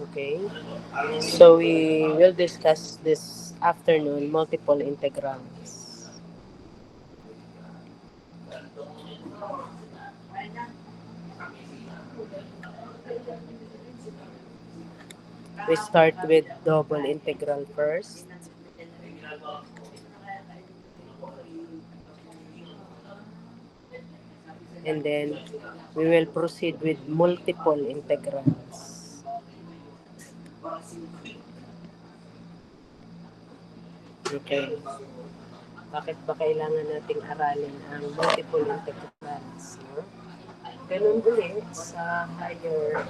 Okay. So we will discuss this afternoon multiple integrals. We start with double integral first, and then we will proceed with multiple integrals. Okay. Bakit ba kailangan nating aralin ang multiple integrals? No? Ganun ulit sa higher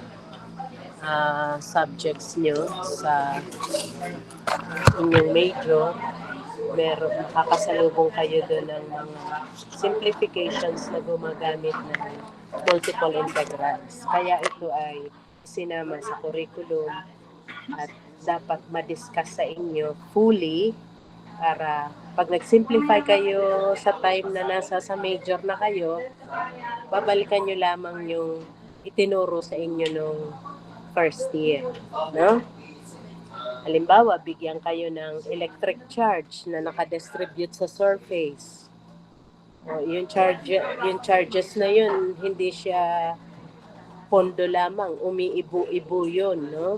subjects nyo sa inyong major, meron makakasalubong kayo doon ng mga simplifications na gumagamit ng multiple integrals. Kaya ito ay sinama sa curriculum at dapat ma-discuss sa inyo fully para pag nag-simplify kayo sa time na nasa sa major na kayo, babalikan nyo lamang yung itinuro sa inyo nung first year. No? Halimbawa, bigyan kayo ng electric charge na nakadistribute sa surface. O, yung charges na yun, hindi siya pondo lamang, umiibo-ibo yun, no?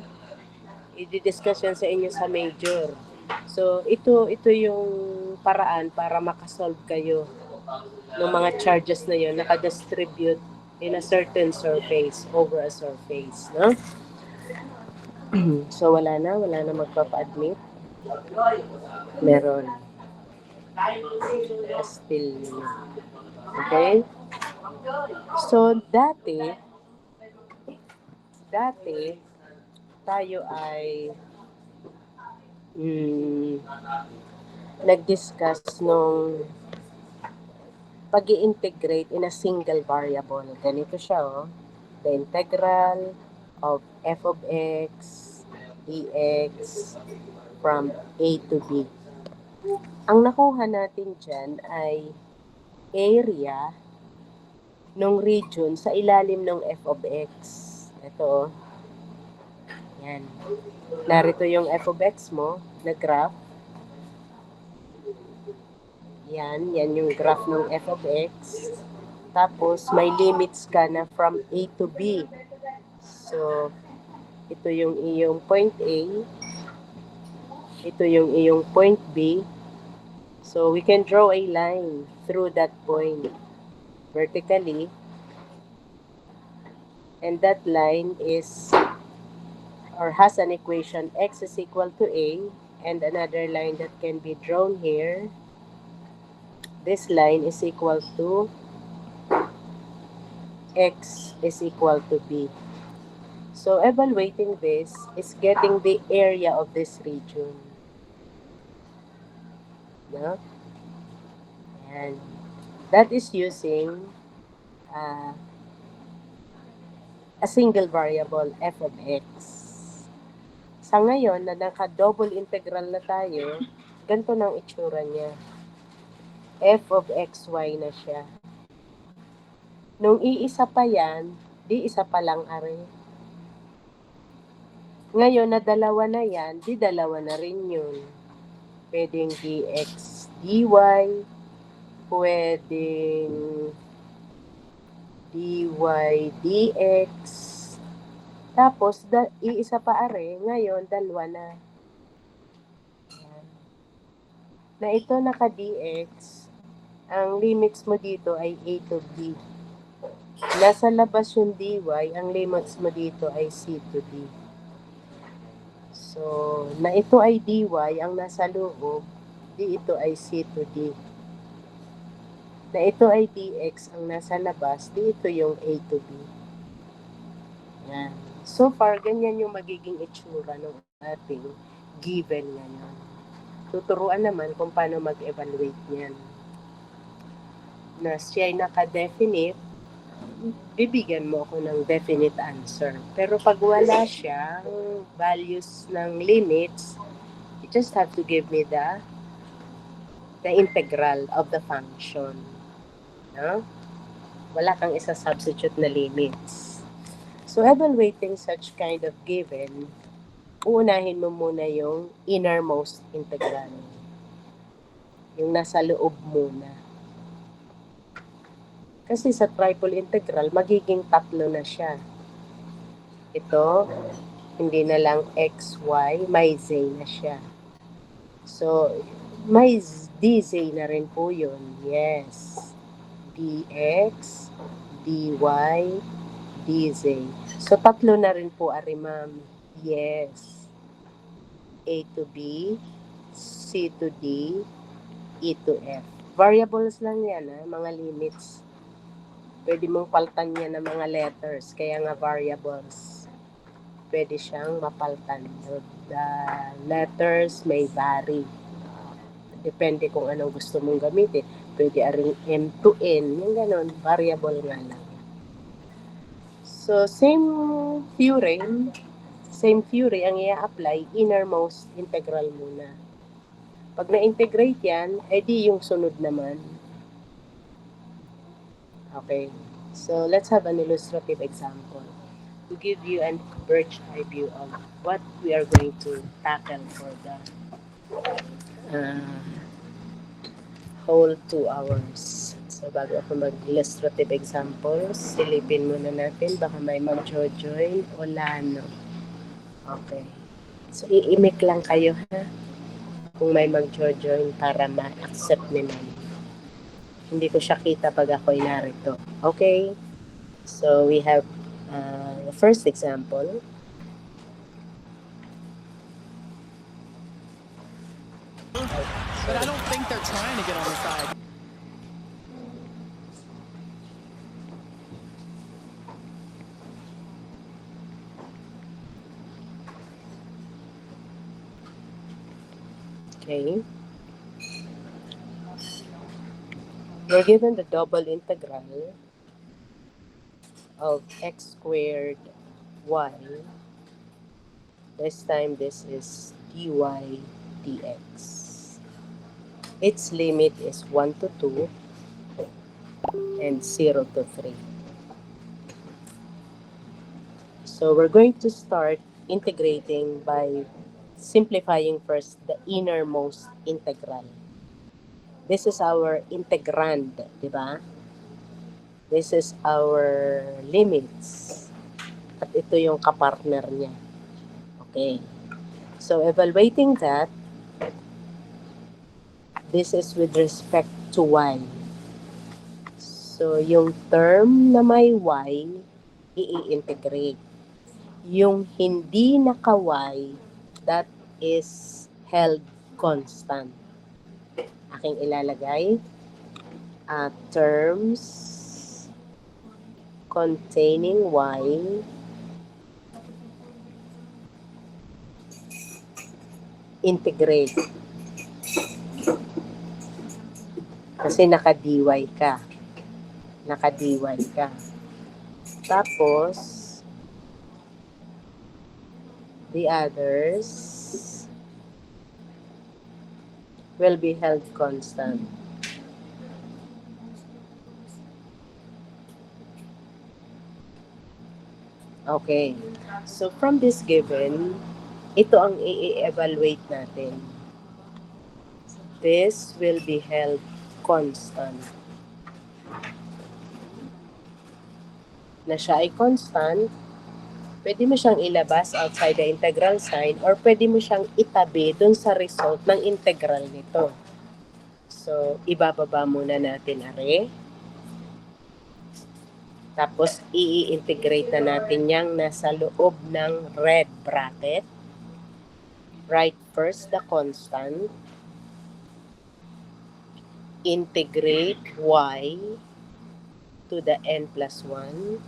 I-discuss yan sa inyo sa major. So, ito yung paraan para makasolve kayo ng mga charges na yun, nakadistribute in a certain surface, over a surface, no? So, wala na magpapa-admit. Meron. Still, okay? So, dati, tayo ay nag-discuss nung pag-i-integrate in a single variable. Ganito siya, oh. The integral of f of x dx from a to b. Ang nakuha natin dyan ay area ng region sa ilalim ng f of x. Ito, yan. Narito yung f of x mo na graph. Yan yung graph ng f of x. Tapos, may limits ka na from a to b. So, ito yung iyong point A. Ito yung iyong point B. So, we can draw a line through that point vertically. And that line is or has an equation x is equal to A, and another line that can be drawn here. This line is equal to x is equal to B. So, evaluating this is getting the area of this region. No? And that is using a single variable, f of x. Sa ngayon, na naka-double integral na tayo, ganito nang itsura niya. F of xy na siya. Nung iisa pa yan, di isa pa lang are. Ngayon, na dalawa na yan, di dalawa na rin yun. Pwedeng dx, dy, pwedeng dy, dx, tapos, iisa pa are, ngayon, dalawa na. Na ito naka-dx, ang limits mo dito ay a to b. Nasa labas yung dy, ang limits mo dito ay c to d. So, na ito ay dy, ang nasa loob, di ito ay c to d. Na ito ay dx, ang nasa labas, di ito yung a to b. Yan. So far, ganyan yung magiging itsura ng ating given ngayon. Tuturuan naman kung paano mag-evaluate niyan. Na siya ay naka-definite, bibigyan mo ako ng definite answer. Pero pag wala siyang values ng limits, you just have to give me the integral of the function. No? Wala kang isa-substitute na limits. So, evaluating such kind of given, uunahin mo muna yung innermost integral. Yung nasa loob muna. Kasi sa triple integral, magiging tatlo na siya. Ito, hindi na lang x, y, may z na siya. So, may dz na rin po yun. Yes. dx, dy, dz. So, tatlo na rin po, ari ma'am. Yes. A to B, C to D, E to F. Variables lang yan, mga limits. Pwede mong paltan yan ng mga letters, kaya nga variables. Pwede siyang mapaltan. The letters may vary. Depende kung anong gusto mong gamitin. Pwede aring M to N, yung ganon, variable nga lang. So, same theory ang i-apply, innermost integral muna. Pag na-integrate yan, edi yung sunod naman. Okay. So, let's have an illustrative example to give you a bird's eye view of what we are going to tackle for the whole 2 hours. So, bago ako mag-illustrative examples, silipin muna natin, baka may mag-join o lano. Okay. So, iimik lang kayo, ha? Kung may mag-join para ma-accept ni ma'am. Hindi ko siya kita pag ako'y narito. Okay? So, we have the first example. But I don't think they're trying to get on the side. Okay. We're given the double integral of x squared y. This time, this is dy dx. Its limit is 1 to 2 and 0 to 3. So we're going to start integrating by simplifying first the innermost integral. This is our integrand, di ba? This is our limits. At ito yung kapartner niya. Okay. So, evaluating that, this is with respect to y. So, yung term na may y, i-integrate. Yung hindi naka-y, that is held constant. Aking ilalagay, terms containing y integrate. Kasi naka-dy ka. Naka-dy ka. Tapos, the others will be held constant. Okay. So, from this given, ito ang i-evaluate natin. This will be held constant. Na siya ay constant, pwede mo siyang ilabas outside the integral sign or pwede mo siyang itabi dun sa result ng integral nito. So, ibababa muna natin, are. Tapos, i-integrate na natin yang nasa loob ng red bracket. Write first the constant. Integrate y to the n plus 1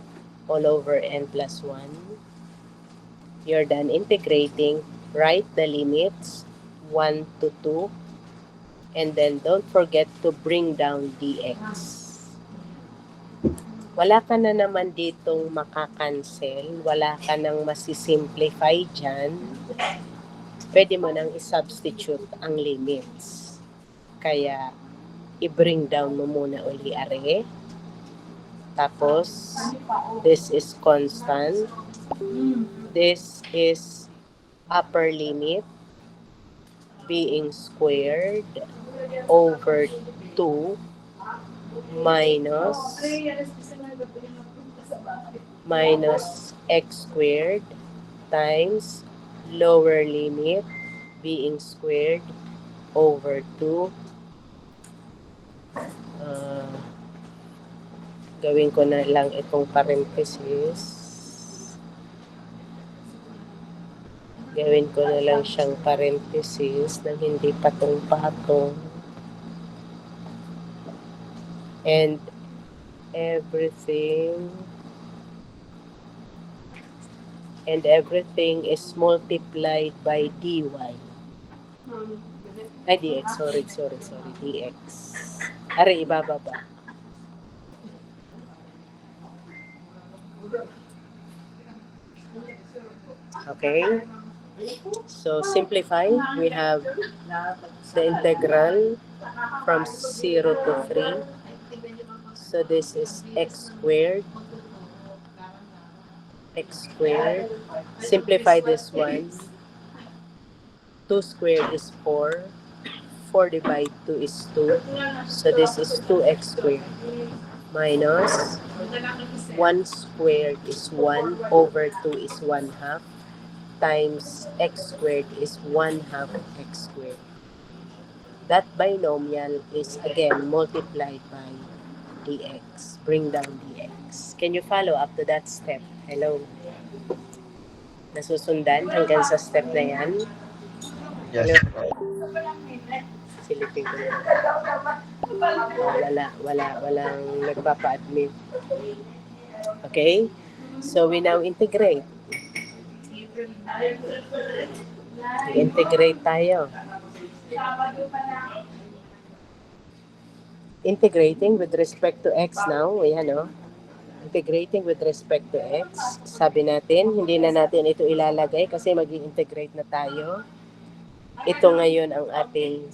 all over n plus 1. You're done integrating. Write the limits 1 to 2. And then don't forget to bring down dx. Wala ka na naman ditong makakancel, wala ka nang masisimplify dyan, pwede mo nang isubstitute ang limits. Kaya, i-bring down mo muna uli, are. Tapos, this is constant. This is upper limit being squared over 2 minus x squared times lower limit being squared over 2. Uh, Gawin ko na lang itong parenthesis. Gawin ko na lang siyang parenthesis nang hindi patong-patong. And everything is multiplied by dy. Ay, dx. Sorry. Dx. Ari, ibababa. Okay? So, simplify. We have the integral from 0 to 3. So, this is x squared. Simplify this one. 2 squared is 4. 4 divided 2 is 2. So, this is 2x squared minus 1 squared is 1 over 2 is 1 half times x squared is 1 half x squared. That binomial is again multiplied by dx. Bring down dx. Can you follow up to that step? Hello? Nasusundan hanggang sa step na yan? Yes. Silipin ko na. Walang nagpapa-admit. Okay? So, we now integrate. Integrate tayo. Integrating with respect to x now. Ayan, no? Integrating with respect to x. Sabi natin, hindi na natin ito ilalagay kasi mag-integrate na tayo. Ito ngayon ang ating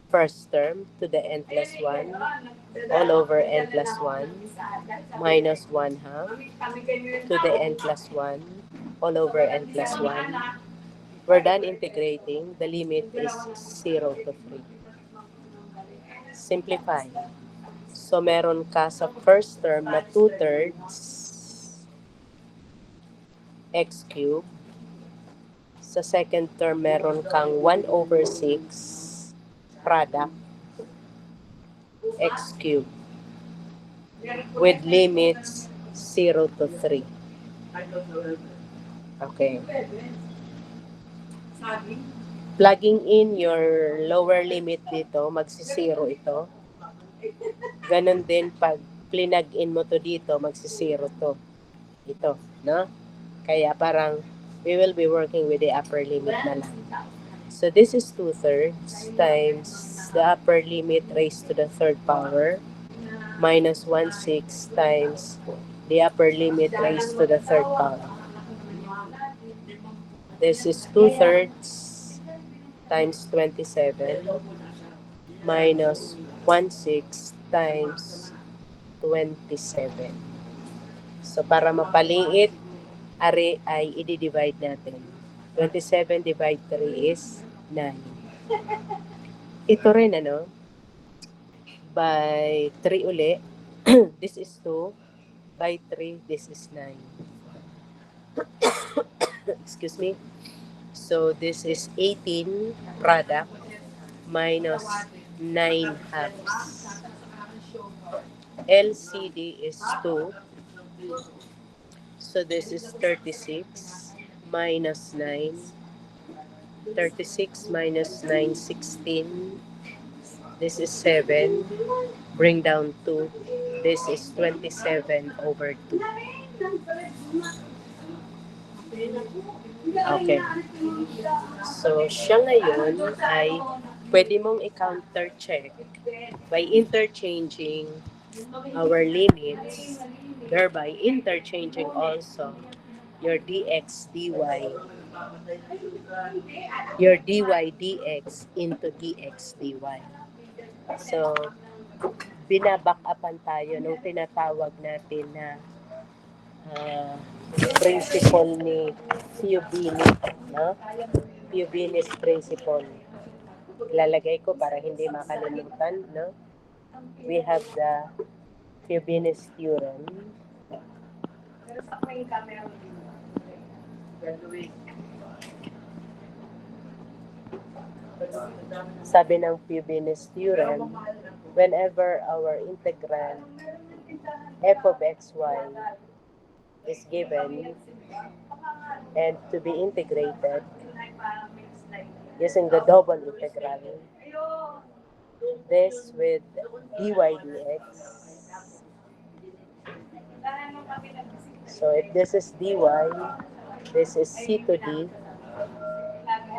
first term to the n plus 1 all over n plus 1 minus 1 half to the n plus 1 all over n plus 1. We're done integrating. The limit is 0 to 3. Simplify. So, meron ka sa first term na 2/3 x cubed. Sa second term, meron kang 1 over 6 product x cubed with limits 0 to 3. Okay. Plugging in your lower limit dito, magsi-0 ito. Ganon din pag plinag in mo to dito, magsi-0 to. Ito, no? Kaya parang we will be working with the upper limit na lang. So this is 2/3 times the upper limit raised to the third power minus 1/6 times the upper limit raised to the third power. This is 2/3 times 27 minus 1/6 times 27. So para mapaliit, ari ay i-divide natin. 27 divide 3 is 9. Ito rin ano, by 3 uli, this is 2, by 3, this is 9. Excuse me. So this is 18 product minus 9 halves. LCD is 2. So this is 36 minus 9. 36 minus 9, 16. This is 7. Bring down 2. This is 27 over 2. Okay. So, siya ngayon ay pwede mong i-counter check by interchanging our limits, thereby interchanging also your dx, dy, your dy, dx into dx, dy. So, binaback-upan tayo ng tinatawag natin na principle ni Fubini, no? Fubini's principle. Ilalagay ko para hindi makalimutan, no? We have the Fubini's theorem. Sabi ng Fubini's theorem, whenever our integral f of xy is given and to be integrated using the double integral, this with dy dx. So if this is dy, this is c to d,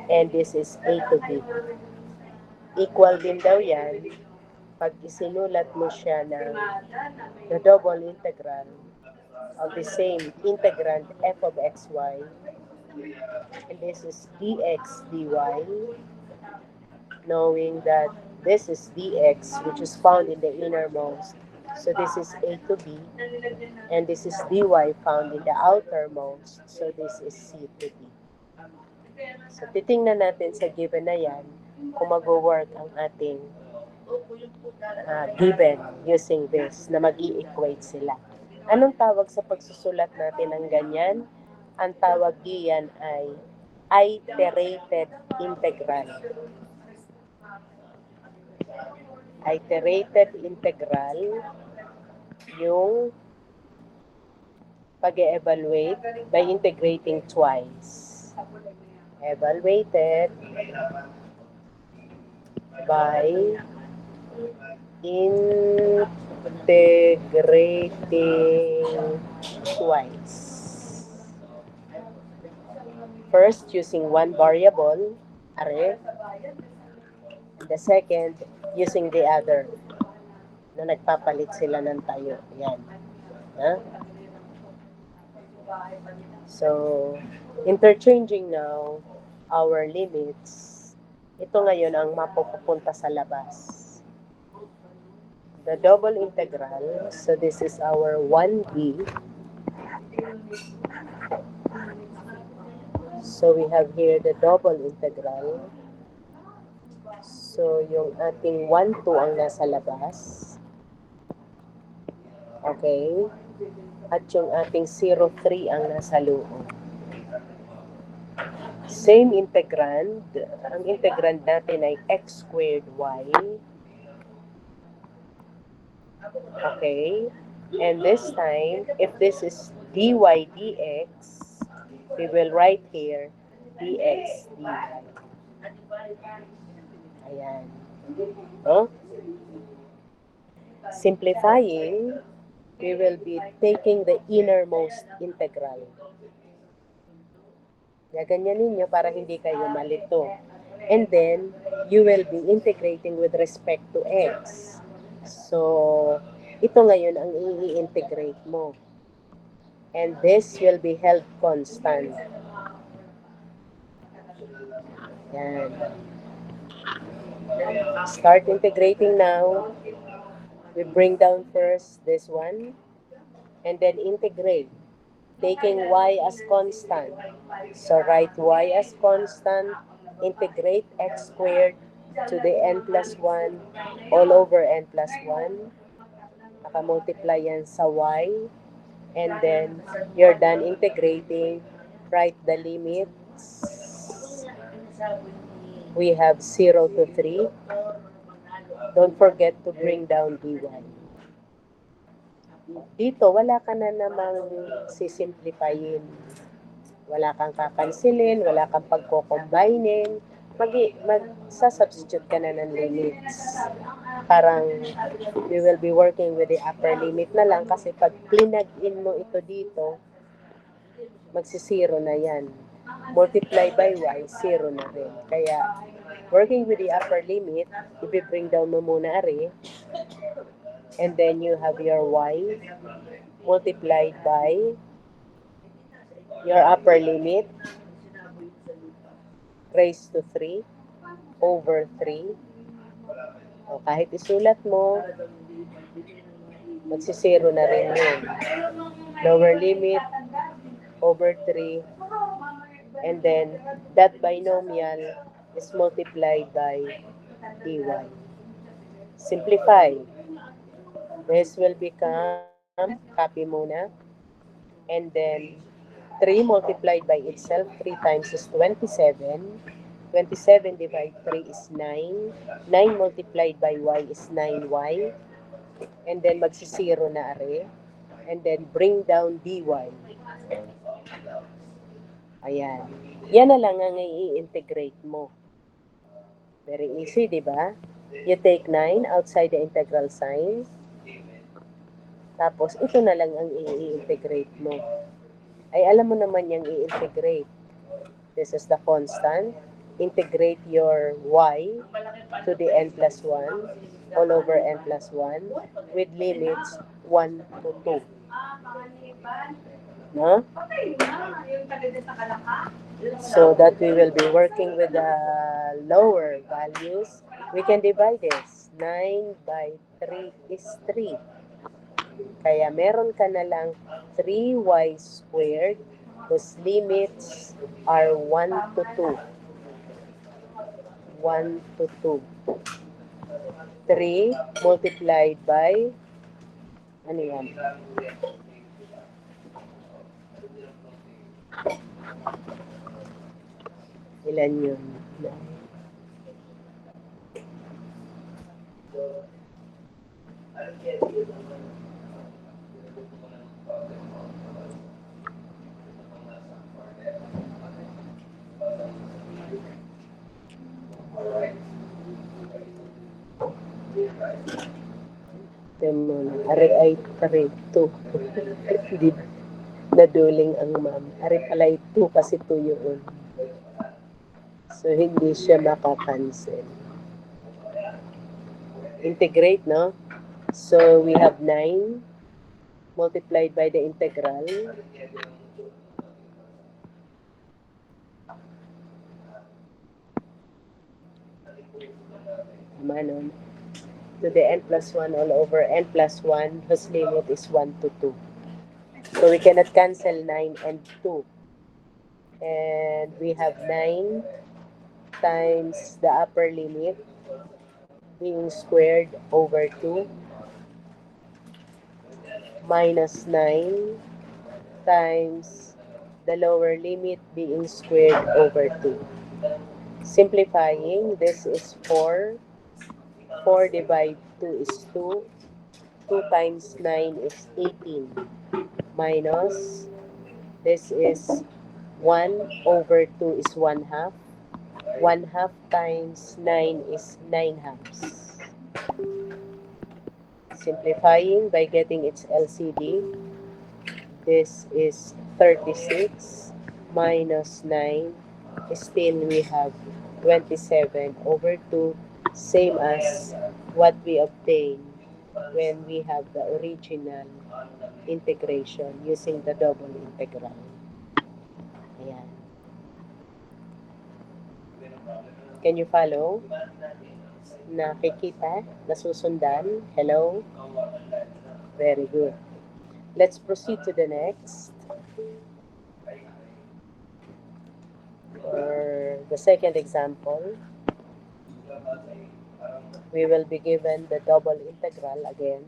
and this is a to b. Equal din daw yan pag isinulat mo siya ng the double integral of the same integrand f of xy, and this is dx dy, knowing that this is dx, which is found in the innermost, so this is a to b, and this is dy found in the outermost, so this is c to d. So titingnan natin sa given na yan kung mag-work ang ating given using this na mag-i-equate sila. Anong tawag sa pagsusulat natin ng ganyan? Ang tawag diyan ay iterated integral. Iterated integral yung pag-evaluate by integrating twice. Evaluated by integrating twice. First, using one variable, are, the second, using the other, na nagpapalit sila ng tayo. Yan. Huh? So, interchanging now our limits, ito ngayon ang mapupunta sa labas. The double integral, so this is our 1b. So we have here the double integral. So yung ating 1, 2 ang nasa labas. Okay? At yung ating 0, 3 ang nasa loob. Same integrand. Ang integrand natin ay x squared y. Okay? And this time, if this is dy dx, we will write here dx dy. Ayan. No? Simplifying, we will be taking the innermost integral. Gaganyan ninyo para hindi kayo malito. And then, you will be integrating with respect to x. So, ito ngayon ang i-integrate mo. And this will be held constant. Yan. Start integrating now. We bring down first this one. And then integrate. Taking y as constant. So, write y as constant. Integrate x squared to the n plus 1 all over n plus 1. Nakamultiply yan sa y. And then, you're done integrating. Write the limits. We have 0 to 3. Don't forget to bring down dy. Dito, wala ka na namang sisimplifayin. Wala kang kakansilin, wala kang pagko-combining. Magsasubstitute ka na ng limits. Parang we will be working with the upper limit na lang kasi pag plinag-in mo ito dito, magsisiro na yan. Multiply by y, 0 na rin. Kaya, working with the upper limit, i-bring down mo muna are, and then you have your y multiplied by your upper limit raised to 3 over 3. O kahit isulat mo, Magsisiro na rin yun. Lower limit over 3, and then that binomial is multiplied by dy. Simplify. This will become, copy muna, and then 3 multiplied by itself, 3 times is 27. 27 divided 3 is 9. 9 multiplied by y is 9y. And then magsisiro na are. And then bring down dy. Ayan. Yan na lang ang i-integrate mo. Very easy, di ba? You take 9 outside the integral sign. Tapos, ito na lang ang i-integrate mo. Ay, alam mo naman yung i-integrate. This is the constant. Integrate your y to the n plus 1 all over n plus 1 with limits 1 to 2. No? So that we will be working with the lower values. We can divide this. 9 by 3 is 3. Kaya meron ka na lang 3y squared whose limits are 1 to 2. 1 to 2. 3 multiplied by, ano yan? Ilan yun? Ari ay 3, 2. Hindi naduling ang ma'am. Ari pala 2 kasi 2 yun. So, hindi siya makakancel. Integrate, no? So, we have 9 multiplied by the integral. Manon. To the n plus 1 all over n plus 1 whose limit is 1 to 2. So we cannot cancel 9 and 2. And we have 9 times the upper limit being squared over 2 minus 9 times the lower limit being squared over 2. Simplifying, this is 4. 4 divided 2 is 2. 2 times 9 is 18. Minus, this is 1 over 2 is 1 half. 1 half times 9 is 9 halves. Simplifying by getting its LCD, this is 36 minus 9. Still we have 27 over 2, same as what we obtained when we have the original integration using the double integral. Ayan. Can you follow? Nakikita? Nasusundan? Hello? Very good. Let's proceed to the next. For the second example, we will be given the double integral again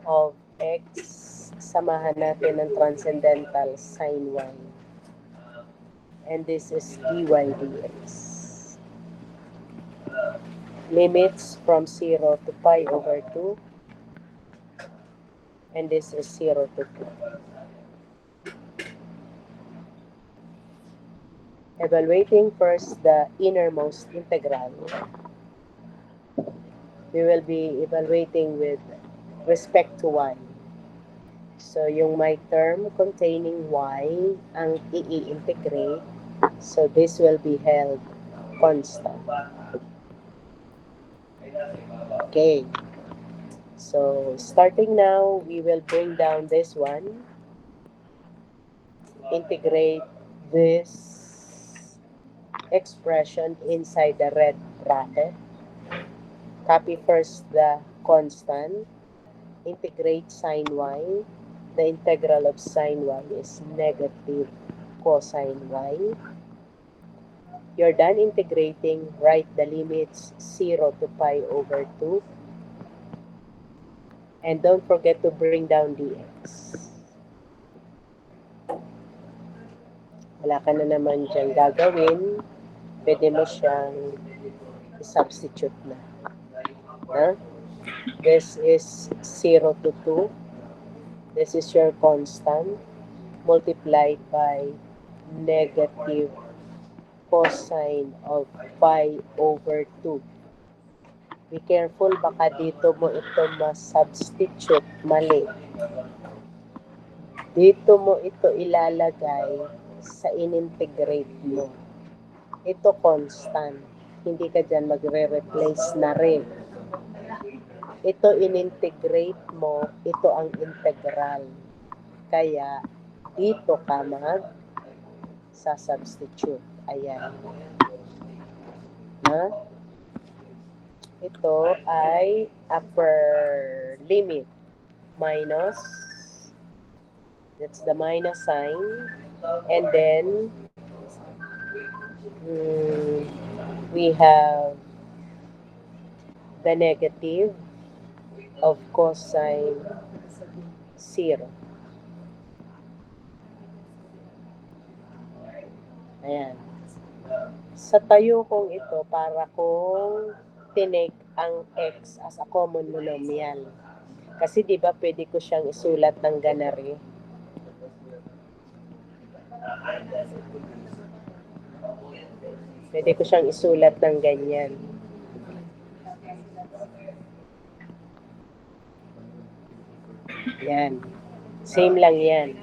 of x. Samahan natin ng transcendental sine y. And this is dy dx. Limits from 0 to pi over 2. And this is 0 to 2. Evaluating first the innermost integral. We will be evaluating with respect to y. So, yung may term containing y ang i-integrate. So, this will be held constant. Okay. So, starting now, we will bring down this one. Integrate this expression inside the red bracket. Copy first the constant integrate sine y, the integral of sine y is negative cosine y. You're done integrating, write the limits 0 to pi over 2. And don't forget to bring down dx. Wala ka na naman dyan gagawin. Pwede mo siyang substitute na. Huh? This is 0 to 2. This is your constant multiplied by negative cosine of pi over 2. Be careful, baka dito mo ito ma-substitute mali. Dito mo ito ilalagay sa inintegrate mo. Ito constant. Hindi ka dyan magre-replace na rin. Ito inintegrate mo, ito ang integral. Kaya, dito ka mag-substitute. Ayan. Ha? Ito ay upper limit minus, that's the minus sign, and then we have the negative of cosine 0. Ayan. Sa tayo kong ito, para kong tinake ang x as a common monomial. Kasi di ba pwede ko siyang isulat ng ganari? Pwede ko siyang isulat ng ganyan. Yan. Same lang yan.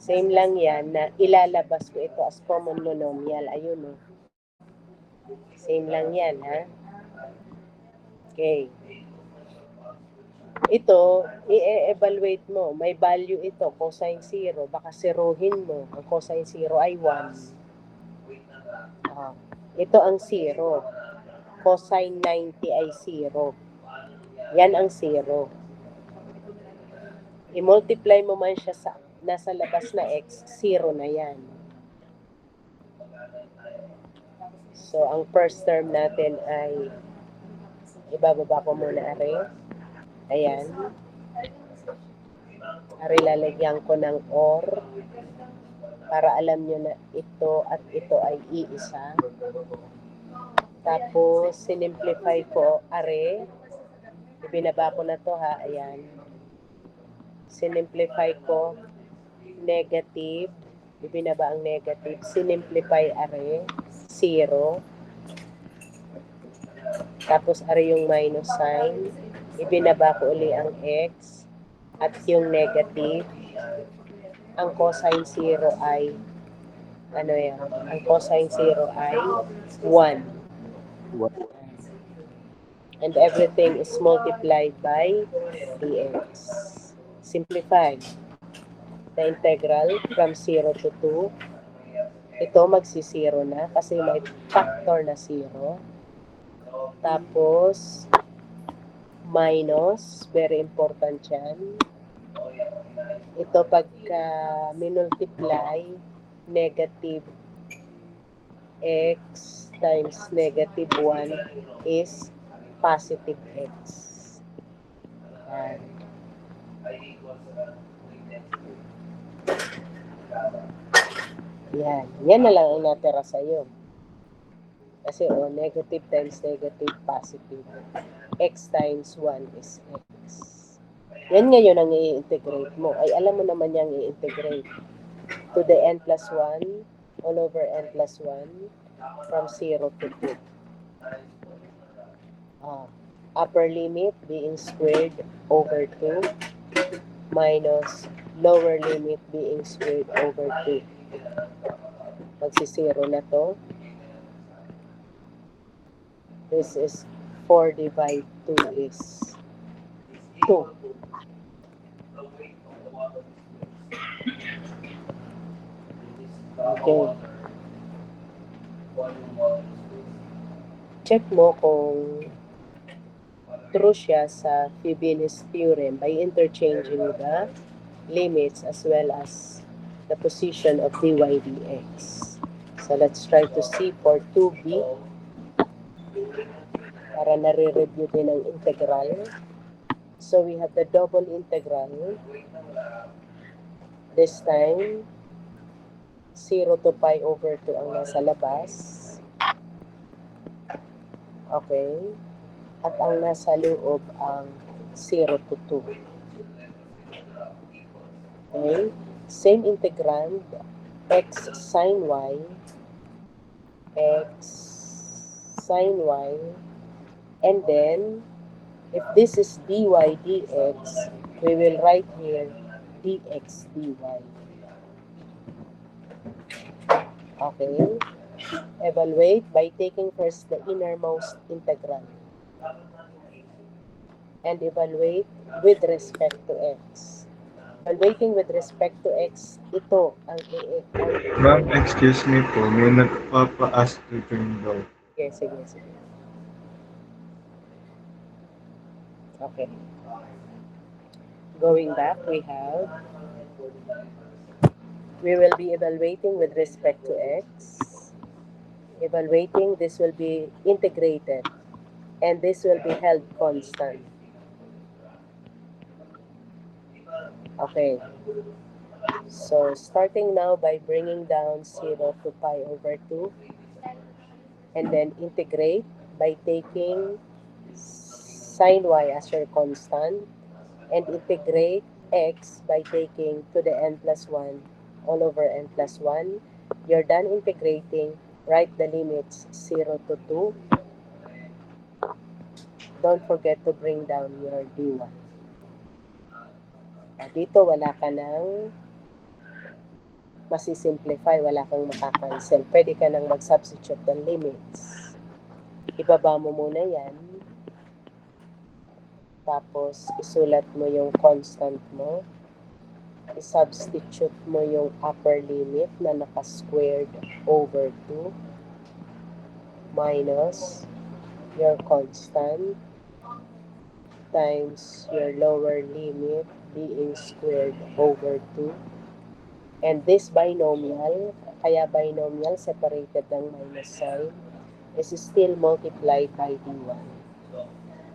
Same lang yan na ilalabas ko ito as common monomial. Ayun o. Same lang yan, ha? Okay. Ito, i-evaluate mo. May value ito, cosine 0. Baka zerohin mo. Ang cosine 0 ay 1. Ito ang 0. Cosine 90 ay 0. Yan ang 0. I-multiply mo man siya sa nasa labas na x, 0 na yan. So, ang first term natin ay ibababa ko muna, are. Ayan. Are, lalagyan ko ng or para alam nyo na ito at ito ay iisa. Tapos, sinimplify ko, are. Ibinaba ko na to, ha. Ayan. Sinimplify ko, negative. Ibinaba ang negative. Sinimplify, are. 0. Tapos, are yung minus sign. Ibinaba ko uli ang x. At yung negative. Ang cosine 0 ay, ano yan? Ang cosine 0 ay 1. And everything is multiplied by dx. Simplify. The integral from 0 to 2. Ito magsi-0 na kasi may factor na 0. Tapos, minus, very important yan. Ito pagka minultiply, negative x times negative 1 is positive x. Yan. Yan. Yan na lang ang natira sa'yo. Kasi negative times negative, positive. X times 1 is x. Yan ngayon ang i-integrate mo. Ay, alam mo naman yung i-integrate. To the n plus 1, all over n plus 1, from 0 to 2. Upper limit being squared over 2 minus lower limit being squared over 2. Magsi-0 na to. This is 4 divided 2 is 2. Okay. Check mo kung true siya sa Fibonacci theorem by interchanging the limits as well as the position of dy dx. So let's try to see for 2b para nare-review din ang integral. So we have the double integral. This time, 0 to pi over 2 ang nasa labas. Okay. At ang nasa loob ang 0 to 2. Okay. Same integrand, x sine y, x sine y, and then, if this is dy dx, we will write here dx dy. Okay? Evaluate by taking first the innermost integral. And evaluate with respect to x. Evaluating with respect to x, ito ang Ma'am, excuse me po. May nagpapa-ask to join daw. sige. Okay. Going back, we will be evaluating with respect to x. Evaluating, this will be integrated. And this will be held constant. Okay. So, starting now by bringing down 0 to pi over 2. And then integrate by taking sine y as your constant. And integrate x by taking to the n plus 1 all over n plus 1. You're done integrating. Write the limits 0 to 2. Don't forget to bring down your d1. Dito, wala ka nang masisimplify, wala kang makakancel. Pwede ka nang mag-substitute ng limits. Ibaba mo muna yan. Tapos, isulat mo yung constant mo. I-substitute mo yung upper limit na naka-squared over 2 minus your constant times your lower limit being squared over 2. And this binomial, kaya binomial separated ng minus sign, is still multiplied by d1.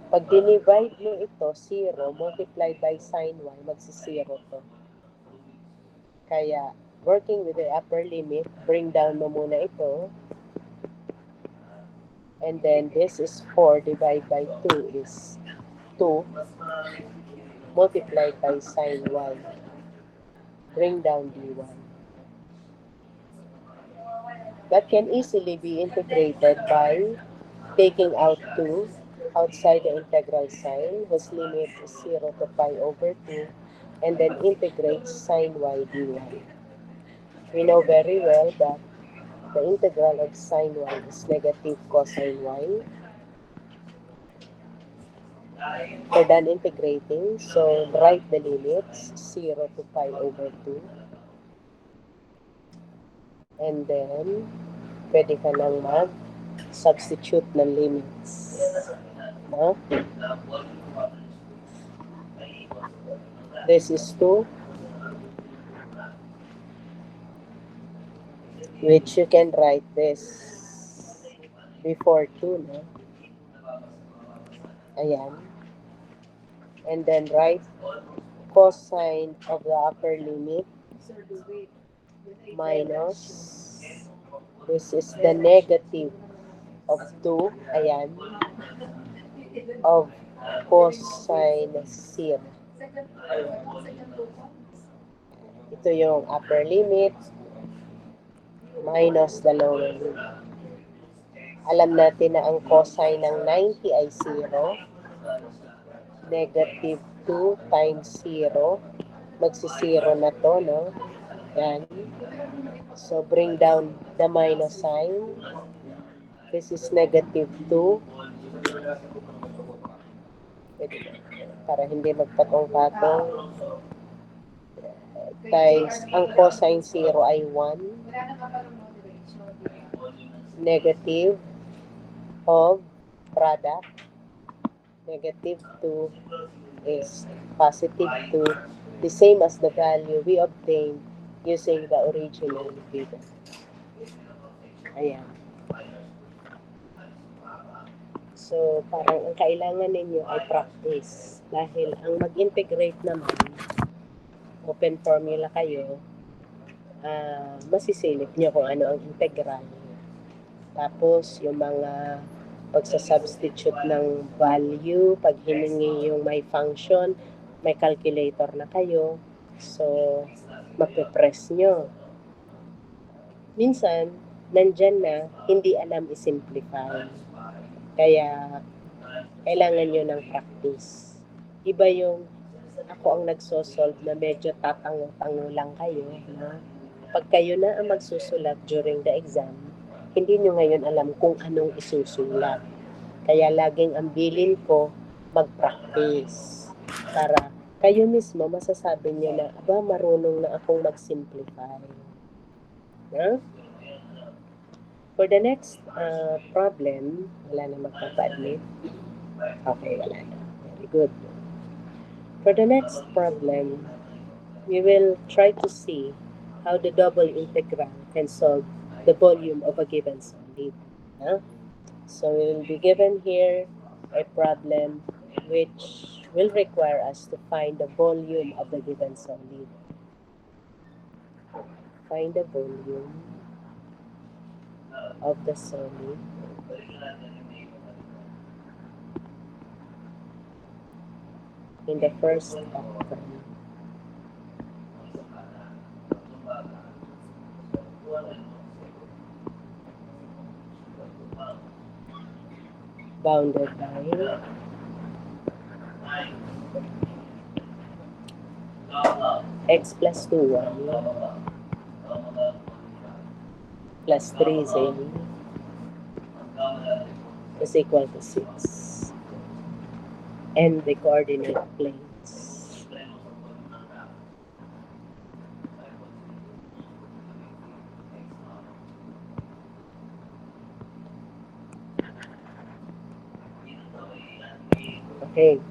Pag dinivide mo ito, 0, multiplied by sin y, magsi-0 to. Kaya, working with the upper limit, bring down mo muna ito. And then, this is 4 divided by 2 is 2 multiplied by sin y. Bring down d1. That can easily be integrated by taking out 2 outside the integral sign, whose limit is 0 to pi over 2, and then integrate sin y dy. We know very well that the integral of sin y is negative cosine y. We're done integrating, so write the limits, 0 to pi over 2. And then, pwede ka nang mag-substitute ng limits. No? This is 2, which you can write this before 2, no? Ayan. And then write cosine of the upper limit minus, this is the negative of 2, ayan, of cosine 0. Ito yung upper limit minus the lower limit. Alam natin na ang cosine ng 90 ay 0. Negative 2 times 0. Magsi-0 na to, no? Yan. So, bring down the minus sign. This is negative 2. Para hindi magpatong-patong. Times, ang cosine 0 ay 1. Negative of product Negative 2 is positive 2, the same as the value we obtained using the original figure. Ayan. So, parang ang kailangan ninyo ay practice. Dahil ang mag-integrate naman, open formula kayo, masisilip nyo kung ano ang integral. Tapos, yung mga pagsasubstitute ng value, pag hiningi yung may function, may calculator na kayo. So, mapipress nyo. Minsan, nandyan na, hindi alam i-simplify. Kaya, kailangan nyo ng practice. Iba yung ako ang nagsosolve na medyo tatango-tango lang kayo. No? Pag kayo na ang magsusulat during the exam, hindi nyo ngayon alam kung anong isusulat. Kaya laging ang bilin ko, mag-practice. Para kayo mismo masasabi nyo na, aba, marunong na akong mag-simplify. No? For the next problem, wala na magpapa-admit. Okay, wala na. Very good. For the next problem, we will try to see how the double integral can solve the volume of a given solid. Huh? So we will be given here a problem which will require us to find the volume of the given solid. Find the volume of the solid in the first octave. Bounded by x plus 2y plus 3z is equal to 6. And the coordinate planes. Okay.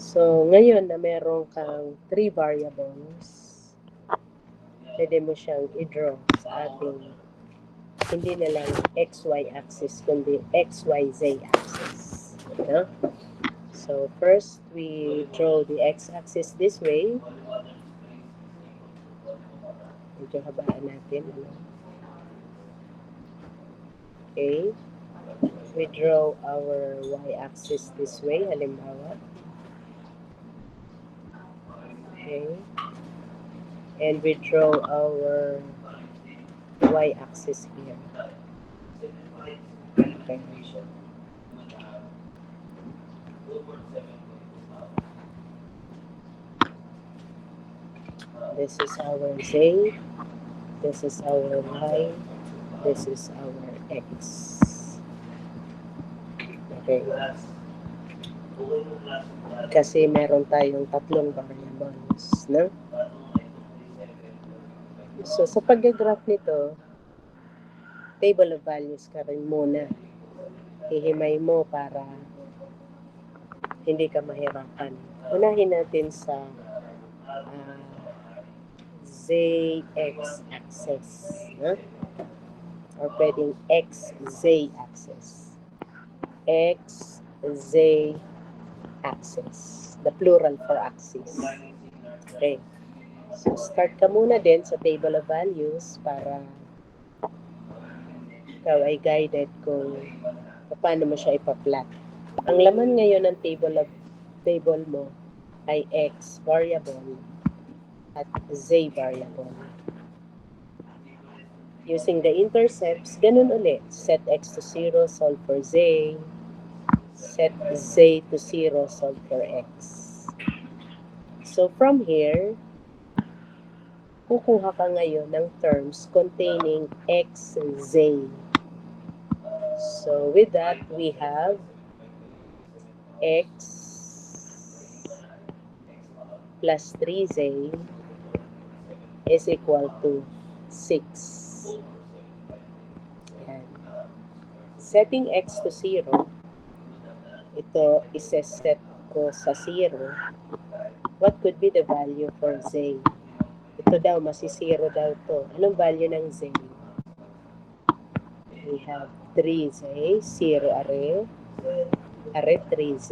So, ngayon na meron kang 3 variables, pwede mo siyang i-draw sa ating hindi na lang XY axis, kundi XYZ axis. No? So, first, we draw the x-axis this way. Medyo habaan natin. Okay. We draw our y-axis this way, halimbawa. Okay. And we draw our y-axis here. Okay. This is our z, this is our y, this is our x. Okay. Kasi meron tayong tatlong variables, no? So, sa pag-graph nito, table of values ka rin muna. Hihimay mo para hindi ka mahirapan. Unahin natin sa ZX axis. No? Or pwedeng XZ axis. XZ axis. The plural for axis. Okay. So, start ka muna din sa table of values para ikaw ay guided kung paano mo siya ipa-plot. Ang laman ngayon ng table mo ay x variable at z variable. Using the intercepts, ganun ulit. Set x to 0, solve for z. Set z to 0, solve for x. So, from here, kukuha ka ngayon ng terms containing x, z. So, with that, we have x plus 3z is equal to 6. Yan. Setting x to 0, ito iseset ko sa 0, what could be the value for z? Ito daw, masisiro daw to. Anong value ng z? We have 3z, 0 are 3z,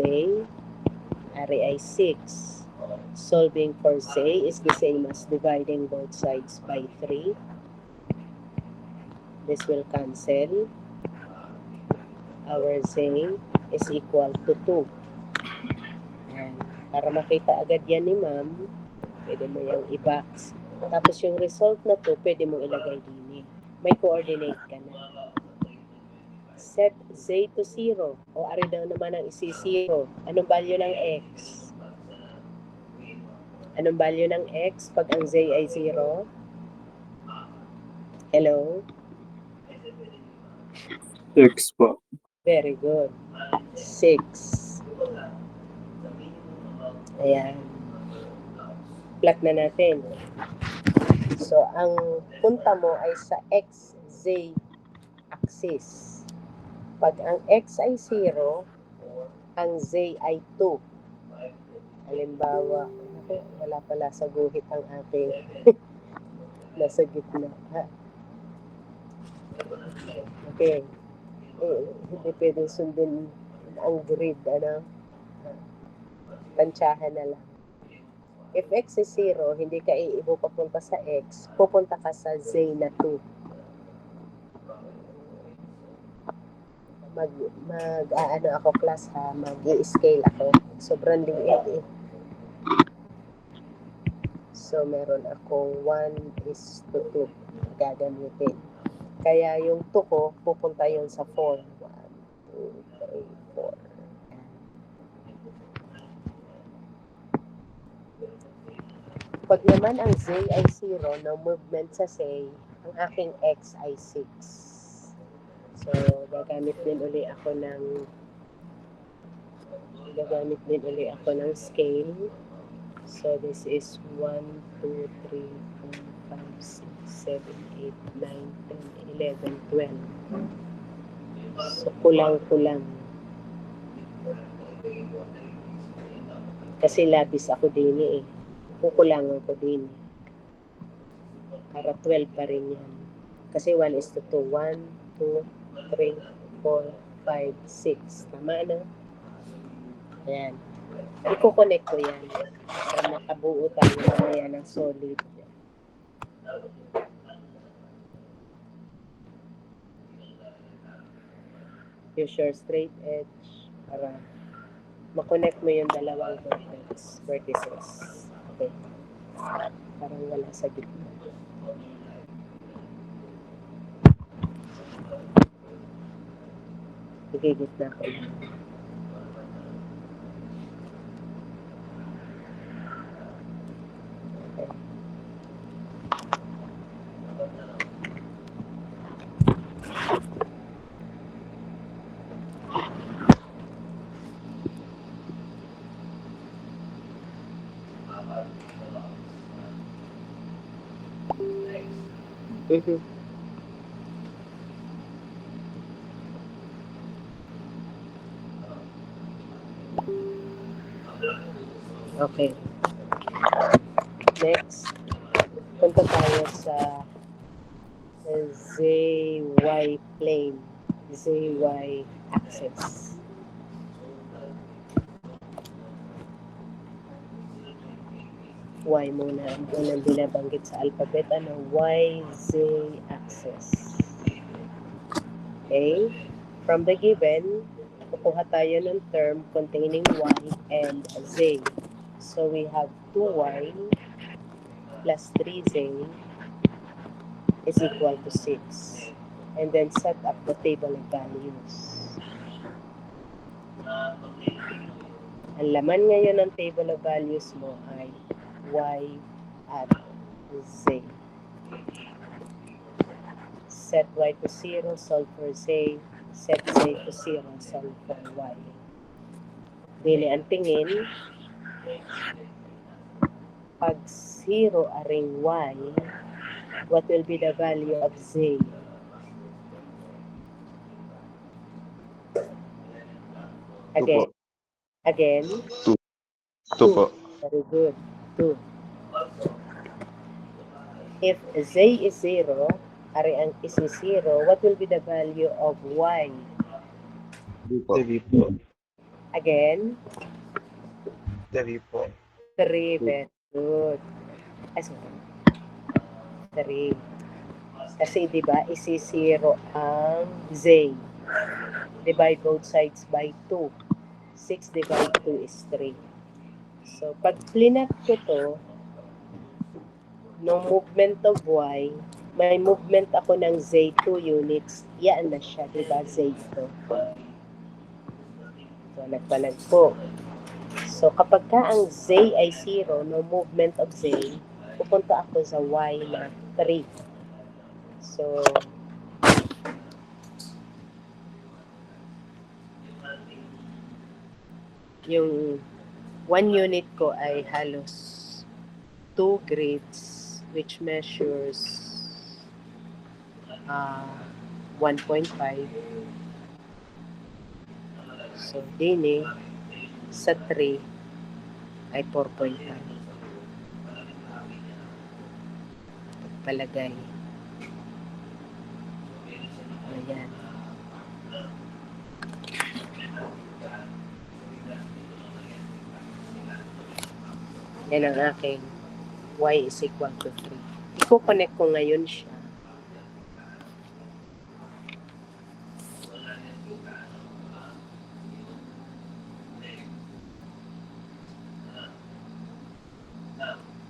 are ay 6. Solving for z is the same as dividing both sides by 3. This will cancel. Our z is equal to 2. Ayan. Para makita agad yan ni ma'am, pwede mo yung i-box. Tapos yung result na to, pwede mo ilagay din. May coordinate ka na. Set z to 0. O ari daw naman ang isi-0. Anong value ng x? Anong value ng x pag ang z ay 0? Hello? X po. Very good. 6. Ayan. Plot na natin. So, ang punta mo ay sa xz axis. Pag ang x ay 0, ang z ay 2. Halimbawa, wala pala sa guhit ang aking nasa gitna. Ha? Okay. Hindi pwedeng sundin ang grid, ano? Tansyahan na lang. If x is 0, hindi ka iibo papunta sa x, pupunta ka sa z na 2. Ano ako class ha, mag-i-scale ako. Sobrang liit eh. So, meron akong 1:2 gagamitin. Kaya yung 2 ko, pupunta yun sa 4. 1, 2, 3, 4. Pag naman ang z ay 0, no movement sa z, ang aking x ay 6. So, gagamit din uli ako ng scale. So, this is 1, 2, 3, 4, 5, 6, 7, 8, 9, 10, 11, 12. So, kulang-kulang. Kasi labis ako din eh. Kukulangan ko din. Para 12 pa rin yan. Kasi 1:2. 1, 2, 3, 4, 5, 6. Tama na? Ayan. I-connect ko yan. Para makabuo tayo mamaya ng solid. Use your straight edge para makonect mo yung dalawang vertices. Okay. Parang wala sa gitna. Igigitna ko lang. Mm-hmm. Okay. Next, punta tayo sa ZY plane, ZY axis. Y muna. Unang binabanggit sa alphabet. Ano? YZ axis. Okay? From the given, kukuha tayo ng term containing Y and Z. So we have 2Y plus 3Z is equal to 6. And then set up the table of values. Ang laman ngayon ng table of values mo ay Y at Z. Set Y to 0, solve for Z. Set Z to 0, solve for Y. Dili ang tingin, pag 0 aring Y, what will be the value of Z? po. Again. 2. 2 po. Very good. 2. If z is 0, ari ang is 0, what will be the value of y? 3 po. Again, 3 po. 3. Very good. Ay, sorry. 3. Kasi di ba, is 0 ang z. Divide both sides by 2. 6 divided 2 is 3. So, pag plinat ko to, no movement of y, may movement ako ng z 2 units, yan na siya, di ba, z to. So, nagpanagpo. So, kapag ka ang z ay 0, no movement of z, pupunta ako sa y na 3. So, yung 1 unit ko ay halos 2 grids which measures 1.5. So, dini sa 3 ay 4.5. Palagay. Ayan. Yan ang aking y is equal to 3. Iko-connect ko ngayon siya.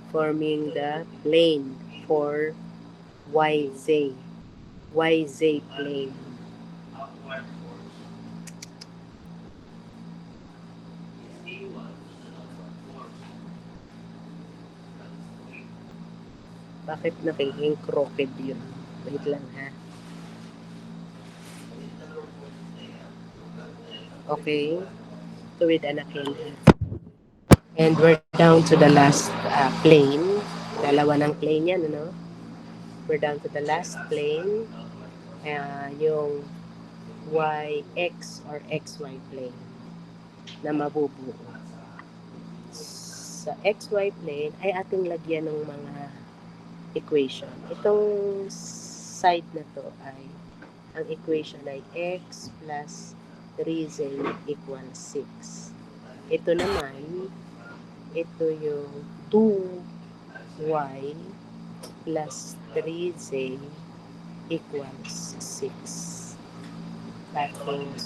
Forming the plane for YZ. YZ plane. Bakit naging crooked yun? Wait lang ha. Okay. Tuwid anakin ha. And we're down to the last plane. Dalawa ng plane yan, ano? We're down to the last plane. Yung YX or XY plane na mabubuo. Sa XY plane ay ating lagyan ng mga equation. Itong side na to ay ang equation ay x plus 3z equals 6. Ito naman, ito yung 2y plus 3z equals 6. Tapos,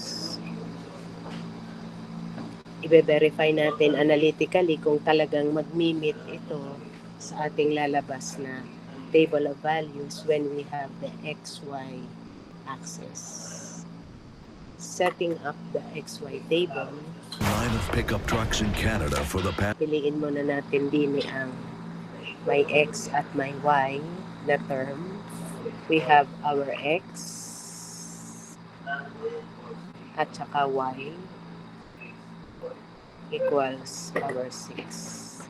i-verify natin analytically kung talagang mag-mimit ito sa ating lalabas na table of values when we have the XY axis. Setting up the XY table, Line of pickup trucks in Canada for the past. piliin muna natin din ang may X at may Y na term. We have our X at saka Y equals our 6.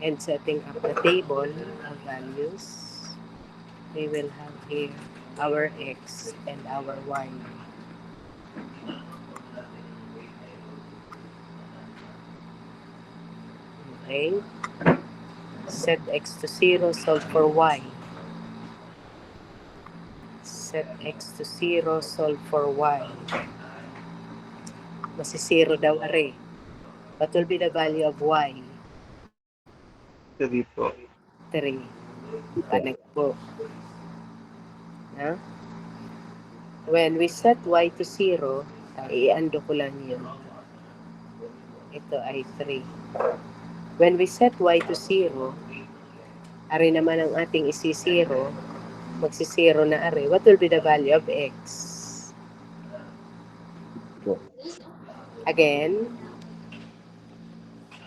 And setting up the table of values, we will have here our X and our Y. Okay. Set X to 0, solve for Y. Set X to 0, solve for Y. Masi 0 daw are. What will be the value of Y? 3 po. 3. Panag po. When we set Y to 0, i-ando ko lang yun. Ito ay 3. When we set Y to 0, ari naman ang ating isi-0, magsi-0 na ari. What will be the value of X? Again,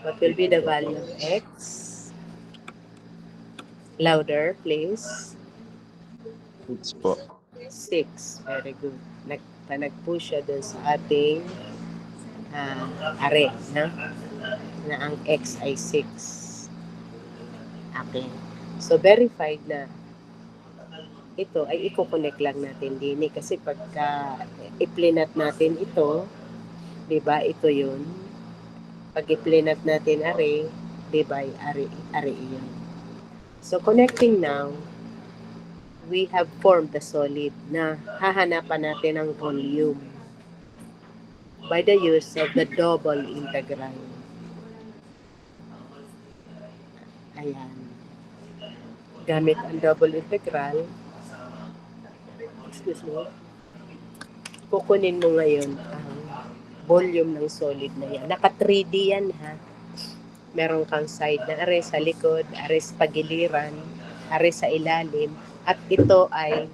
what will be the value of X? Louder, please. 6 po. 6. Very good. Nagpo siya dun sa ating are, no? Na ang X ay 6. Okay. So, verified na ito ay i-connect lang natin din kasi pagka i-plinat natin ito, Diba? Ito yun. Pag i-plinat natin array, diba? Array yun. So, connecting now, we have formed the solid na hahanapan natin ang volume by the use of the double integral. Ayan. Gamit ang double integral, excuse me, kukunin mo ngayon ang volume ng solid na yan. Naka 3D yan ha. Meron kang side na array sa likod, array sa pagiliran, array sa ilalim, at ito ay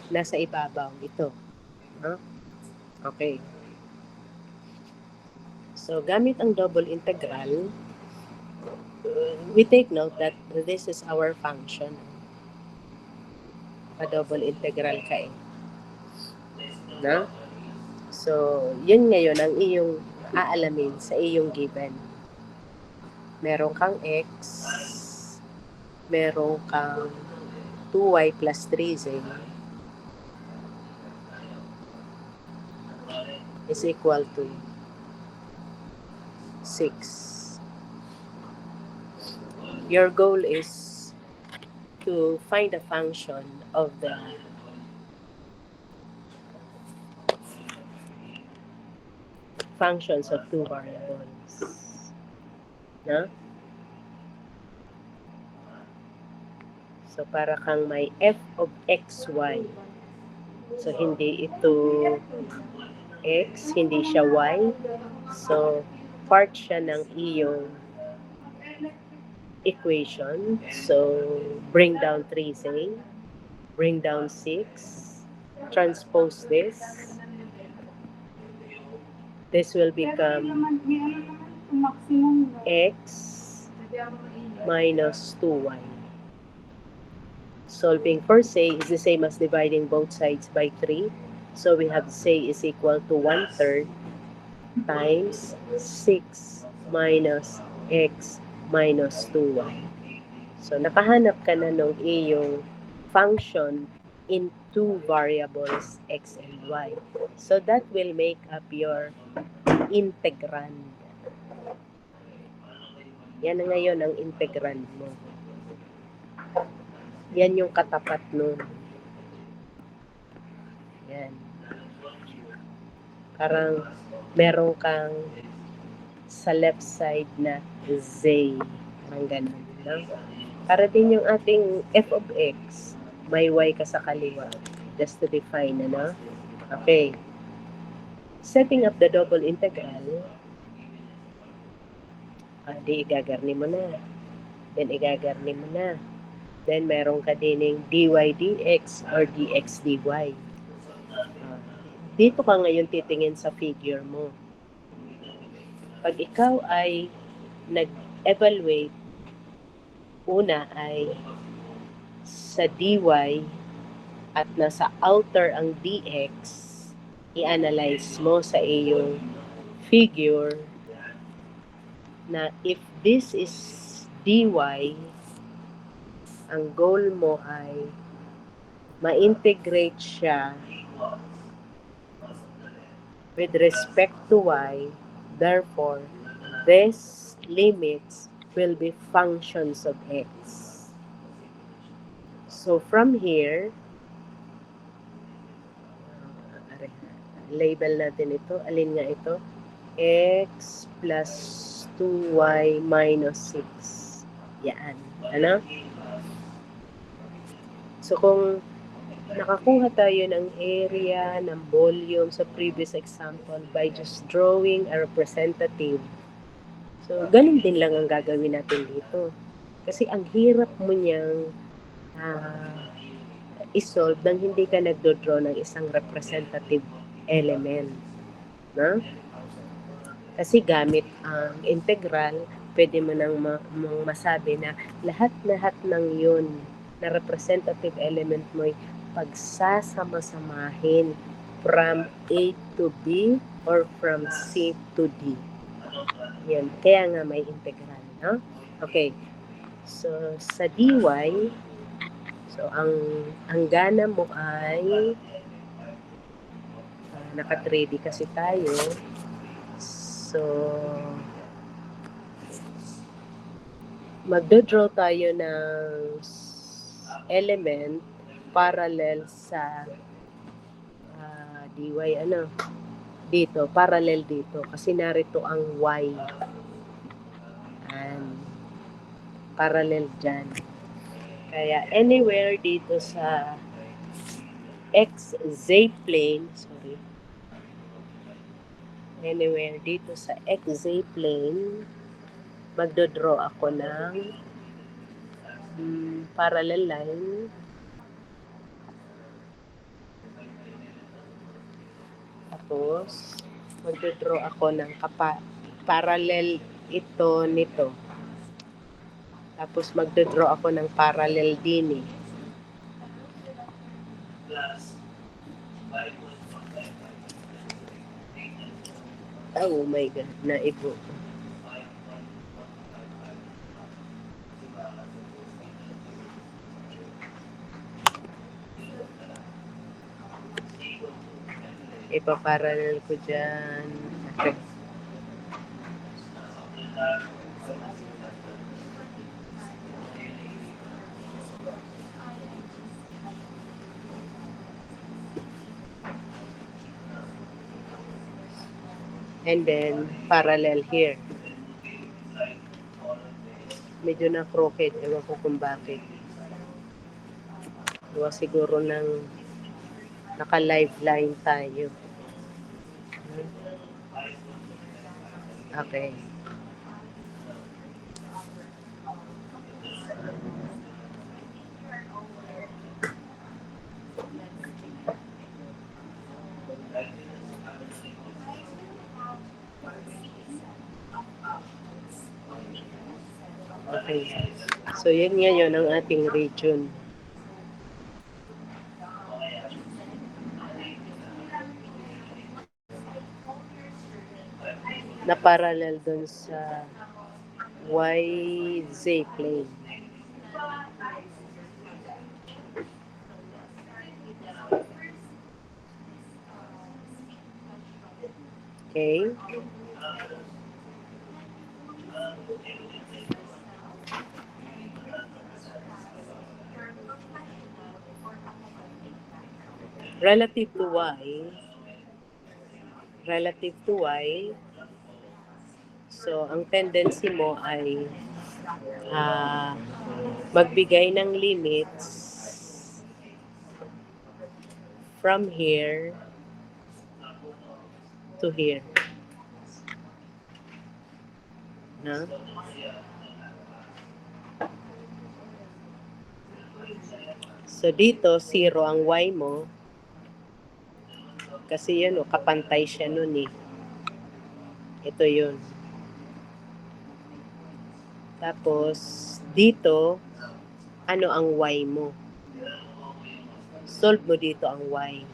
nasa ibabaw. Ito. Huh? Okay. So, gamit ang double integral, we take note that this is our function. Pa-double integral ka eh. No? So, yun ngayon ang iyong aalamin sa iyong given. Meron kang x, meron kang 2y plus 3z is equal to 6. Your goal is to find a function of the functions of two variables. No? So, para kang may f of xy. So, hindi ito x, hindi siya y. So, part siya ng iyong equation. So, bring down 3z, bring down 6, transpose this. This will become x minus 2y. Solving for say is the same as dividing both sides by 3. So we have say is equal to 1/3 times 6 minus x minus 2y. So nakahanap ka na ng iyong function in two variables x and y. So that will make up your integrand. Yan na ngayon ang integrand mo. Yan yung katapat nun. Yan. Parang meron kang sa left side na z. Parang ganun. No? Para din yung ating f of x, may y ka sa kaliwa. Just to define, ano? Okay. Setting up the double integral, di igagarni mo na. Then igagarni mo na. Then meron ka dining dy dx or dx dy. Dito ka ngayon titingin sa figure mo. Pag ikaw ay nag-evaluate, una ay sa dy at nasa outer ang dx, i-analyze mo sa iyong figure na if this is dy, ang goal mo ay ma-integrate siya with respect to y, therefore, these limits will be functions of x. So from here, label natin ito. Alin nga ito? X plus 2y minus 6. Yan. Ano? So, kung nakakuha tayo ng area, ng volume sa previous example by just drawing a representative, so, ganun din lang ang gagawin natin dito. Kasi ang hirap mo niyang isolve nang hindi ka nagdodraw ng isang representative element. No? Kasi gamit ang integral, pwede mo nang masabi na lahat-lahat ng yun na representative element mo ay pagsasama-samahin from A to B or from C to D. Yan. Kaya nga may integral. No? Okay. So, sa dy, so ang gana mo ay naka 3D kasi tayo. So, magdodraw tayo ng element parallel sa dy dito, parallel dito kasi narito ang y and parallel dyan. Kaya anywhere dito sa xz plane, anywhere dito sa xz plane, magdodraw ako ng parallel line. Tapos, magdodraw ako ng parallel ito nito. Tapos, magdodraw ako ng parallel din eh. Oh my God, naibo. Ipaparallel ko dyan. Okay. And then, parallel here. Medyo na crooked. Ewan ko kung bakit. Gawa siguro ng naka-live line tayo. Okay. Okay. So, yun ngayon ang ating region. Na parallel dun sa YZ plane. Okay. Relative to y, so ang tendency mo ay magbigay ng limits from here to here. No? So dito, 0 ang y mo. Kasi yun, kapantay siya nun eh. Ito yun. Tapos, dito, ano ang y mo? Solve mo dito ang y.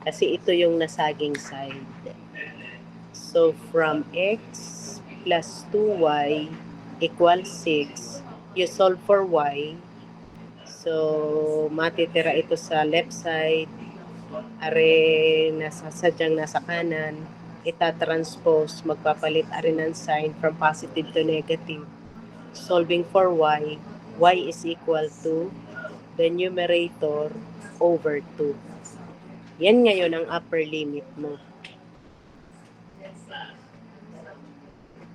Kasi ito yung nasaging side. So, from x plus 2y equals 6, you solve for y. So, matitira ito sa left side. Are sadyang nasa kanan, itatranspose, magpapalit are ng sign from positive to negative. Solving for y is equal to the numerator over 2. Yan ngayon ang upper limit mo.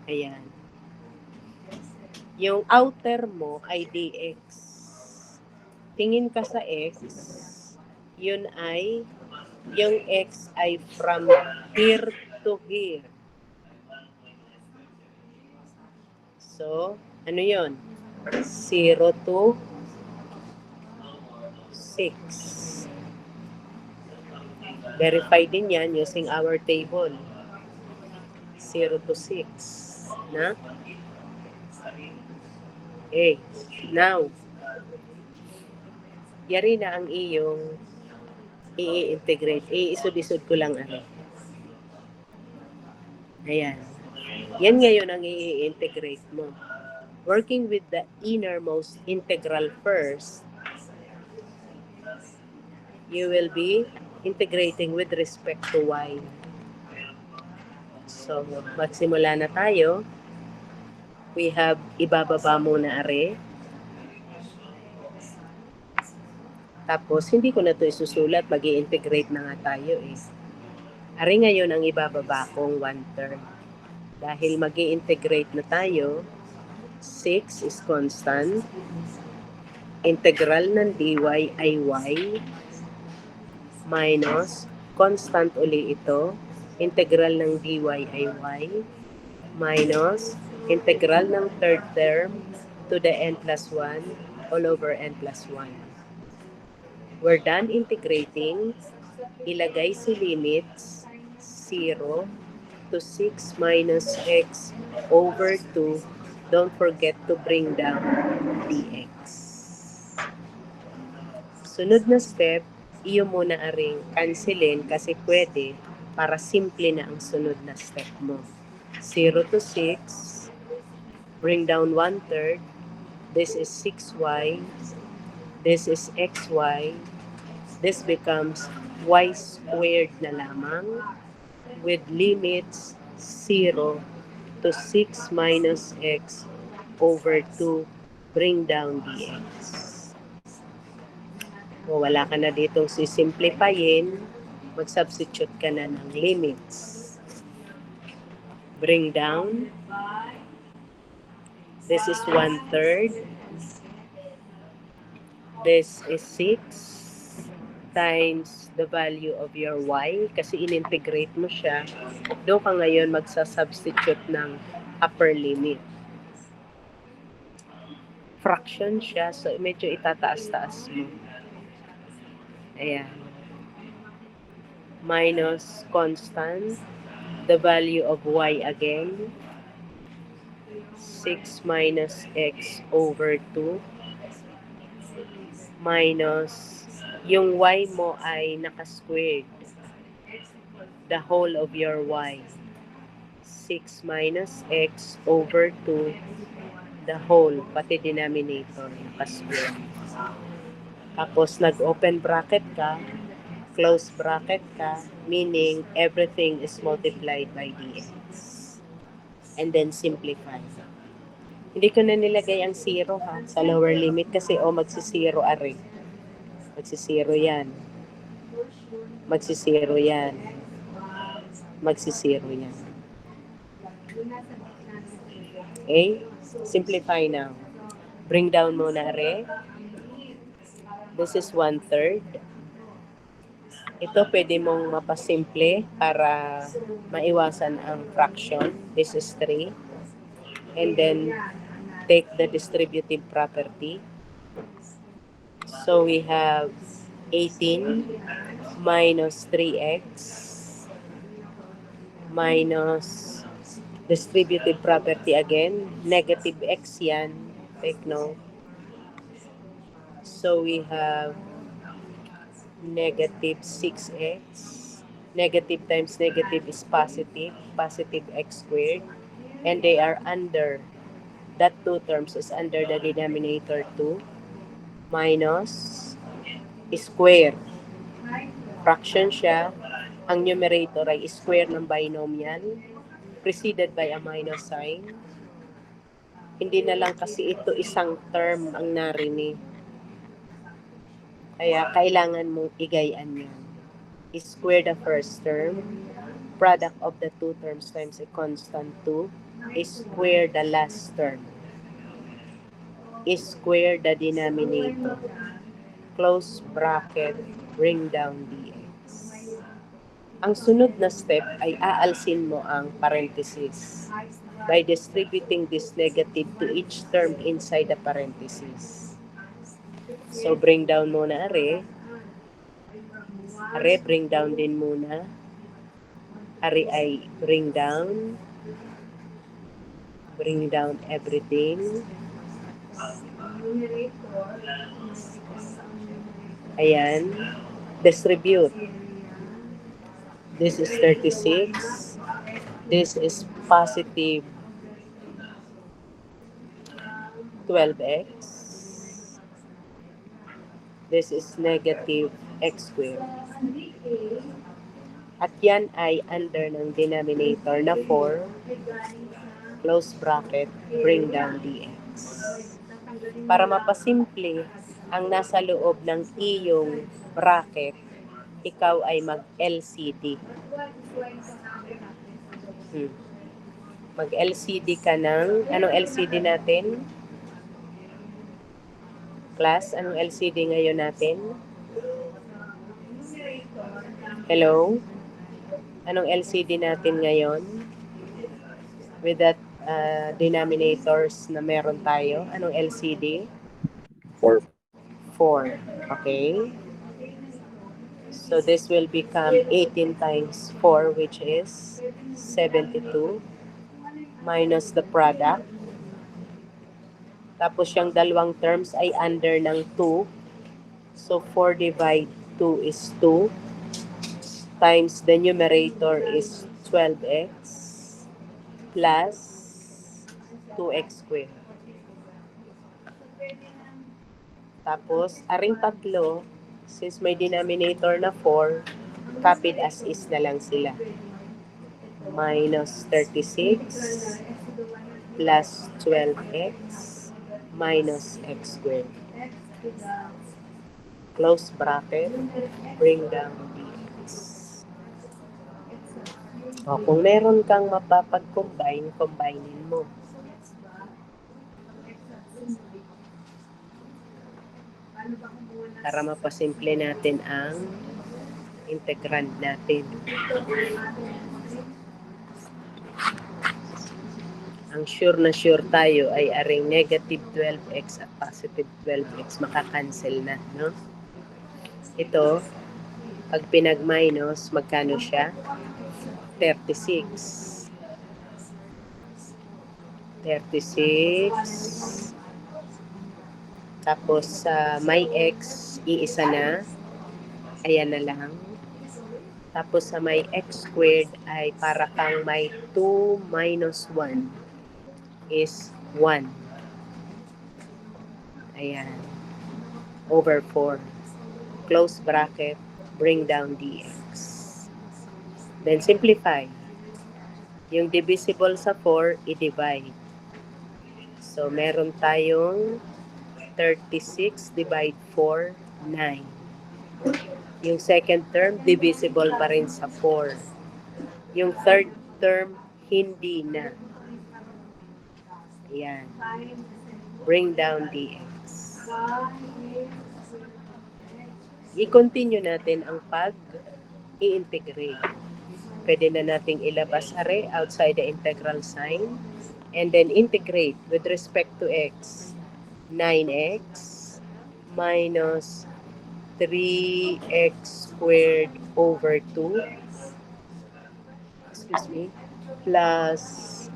Ayan. Yung outer mo ay dx. Tingin ka sa x, yun ay, yung x ay from here to here. So, ano yun? 0 to 6. Verify din yan using our table. 0 to 6. Na? Okay. Now, yari na ang iyong i-integrate. Iisod-isod ko lang ano. Ayan. Yan ngayon ang i-integrate mo. Working with the innermost integral first, you will be integrating with respect to y. So, magsimula na tayo. We have ibababa muna are. Tapos, hindi ko na ito isusulat. Mag-i-integrate na nga tayo eh. Are ngayon ang ibababa kong 1/3. Dahil mag-i-integrate na tayo, 6 is constant. Integral ng dy ay y minus constant uli ito. Integral ng dy ay y minus integral ng third term to the n plus 1 all over n plus 1. We're done integrating. Ilagay si limits 0 to 6 minus x over 2. Don't forget to bring down dx. Sunod na step, iyo muna aring cancelin kasi pwede para simple na ang sunod na step mo. 0 to 6, bring down 1/3. This is 6y. This is xy. This becomes y squared na lamang with limits 0 to 6 minus x over 2, bring down dx. O wala ka na ditong sisimplifyin, mag-substitute ka na ng limits. Bring down. This is 1/3. This is 6 times the value of your y kasi in-integrate mo siya. Doon ka ngayon magsa-substitute ng upper limit. Fraction siya, so medyo itataas-taas mo. Ayan. Minus constant, the value of y again. 6 minus x over 2 minus yung y mo ay naka-squared. The whole of your y. 6 minus x over 2 the whole, pati denominator, naka-squared. Tapos nag-open bracket ka, close bracket ka, meaning everything is multiplied by dx. And then simplify. Hindi ko na nilagay ang 0 ha, sa lower limit kasi magsi-0 are. Magsi-0 yan. Magsi-0 yan. Magsi-0 yan. Okay? Simplify now. Bring down muna are. This is 1/3. Ito pwede mong mapasimple para maiwasan ang fraction. This is 3. And then take the distributive property. So we have 18 minus 3x minus distributive property again. Negative x yan. Take note. So we have negative 6x. Negative times negative is positive. Positive x squared. And they are under. That two terms is under the denominator 2 minus square. Fraction siya. Ang numerator ay square ng binomial preceded by a minus sign. Hindi na lang kasi ito isang term ang narinig. Kaya kailangan mong igayan yan. Square the first term. Product of the two terms times a constant 2. Square the last term. Square the denominator. Close bracket, bring down dx. Ang sunod na step ay aalsin mo ang parenthesis by distributing this negative to each term inside the parenthesis. So bring down muna are. Are, bring down din muna. Are ay bring down. Bring down everything. Ayan. Distribute. This is 36. This is positive 12x. This is negative x squared. At yan ay under ng denominator na 4, close bracket, bring down dx. Para mapasimple, ang nasa loob ng iyong bracket, ikaw ay mag-LCD. Mag-LCD ka ng, anong LCD natin? Class, anong LCD ngayon natin? Hello? Anong LCD natin ngayon? With that denominators na meron tayo, anong LCD? 4. 4. Okay? So this will become 18 times 4, which is 72, minus the product. Tapos yung dalawang terms ay under ng 2. So 4 divide 2 is 2, times the numerator is 12x plus 2x squared. Tapos, aring tatlo, since may denominator na 4, copied as is na lang sila. Minus 36 plus 12x minus x squared. Close bracket, bring down dx. O, kung meron kang mapapag-combine, combinein mo. Para mapasimple natin ang integrand natin. Ang sure na sure tayo ay aring negative 12x at positive 12x makakancel na, no? Ito, pag pinag-minus, magkano siya? 36. 36. Tapos, may x, iisa na. Ayan na lang. Tapos, sa may x squared ay para kang may 2 minus 1 is 1. Ayan. Over 4. Close bracket, bring down dx. Then, simplify. Yung divisible sa 4, i-divide. So, meron tayong 36 divide 4, 9. Yung second term, divisible pa rin sa 4. Yung third term, hindi na. Yan. Bring down dx. I-continue natin ang pag-i-integrate. Pwede na nating ilabas are outside the integral sign and then integrate with respect to x. 9x minus 3x squared over 2 plus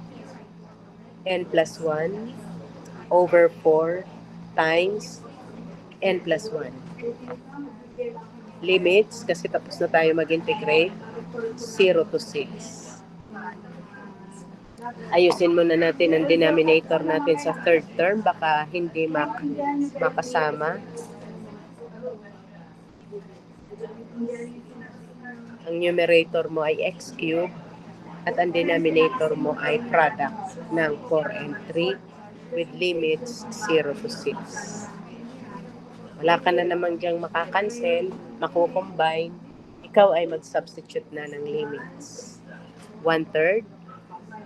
n plus 1 over 4 times n plus 1. Limits, kasi tapos na tayo mag-integrate, 0 to 6. Ayusin muna natin ang denominator natin sa third term, baka hindi makasama. Ang numerator mo ay x cubed at ang denominator mo ay product ng 4 and 3 with limits 0 to 6. Wala ka na namang diyang makakancel, makukombine, ikaw ay mag-substitute na ng limits. 1/3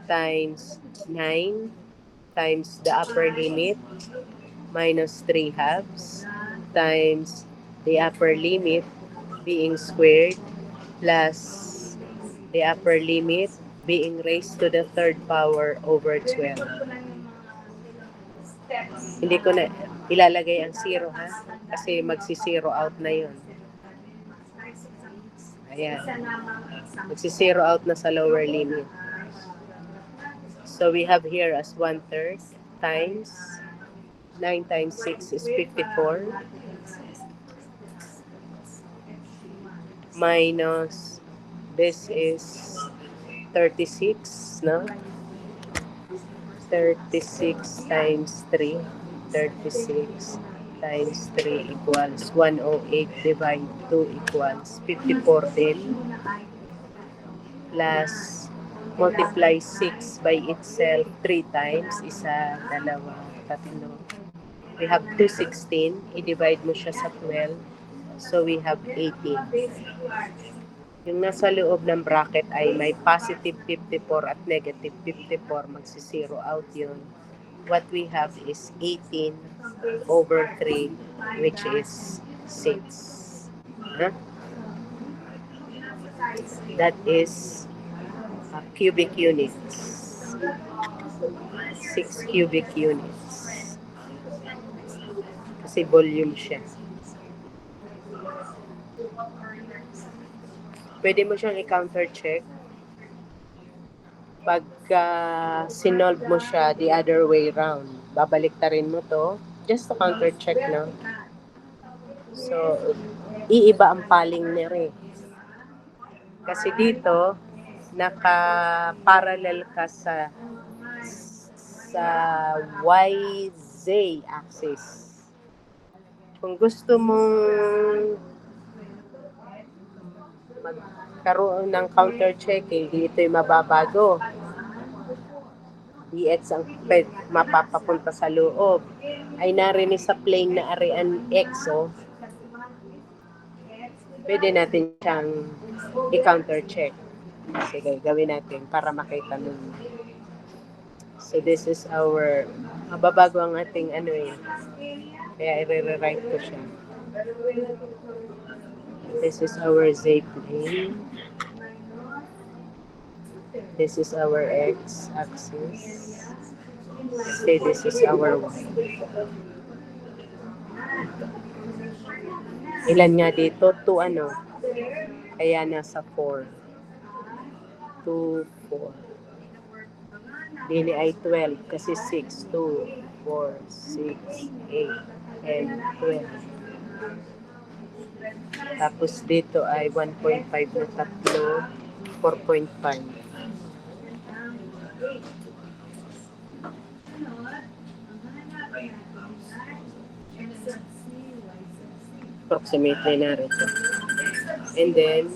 times 9 times the upper limit minus 3 halves times the upper limit being squared plus the upper limit being raised to the third power over 12. Hindi ko na ilalagay ang 0 ha, kasi magsi-zero out na yun. Ayan. Magsi-zero out na sa lower limit. So we have here as 1/3 times 9 times 6 is 54 minus this is 36, no? 36 times 3, 36 times 3 equals 108 divide 2 equals 54 din. plus multiply 6 by itself 3 times, isa, dalawa, tatlo. We have 216, i-divide mo siya sa 12, so we have 18. Yung nasa loob ng bracket ay may positive 54 at negative 54, magsi-zero out yun. What we have is 18 over 3, which is 6. Huh? That is cubic units. 6 cubic units. Kasi volume siya. Pwede mo siyang i-counter check. Pagka sinolve mo siya the other way round, babaliktarin mo to just to counter check, no? So, iiba ang paling ni Re. Kasi dito, naka-parallel ka sa YZ axis. Kung gusto mong magkaroon ng counter-checking, dito yung mababago. dx ang mapapapunta sa loob. Ay narinig sa plane na arean x, oh. Pwede natin siyang i-counter-check. Sige, gawin natin para makita nun. So this is our, mababago ang ating ano eh. Kaya i-rewrite ko siya. This is our z plane. This is our x-axis. Say this is our y. Ilan nga dito? 2 ano? Kaya nasa 4. 2, 4. Dili ay 12 kasi 6, 2, 4, 6, 8, and 12. Tapos dito ay 1.5 na tatlo, 4.5. Approximately narito. And then,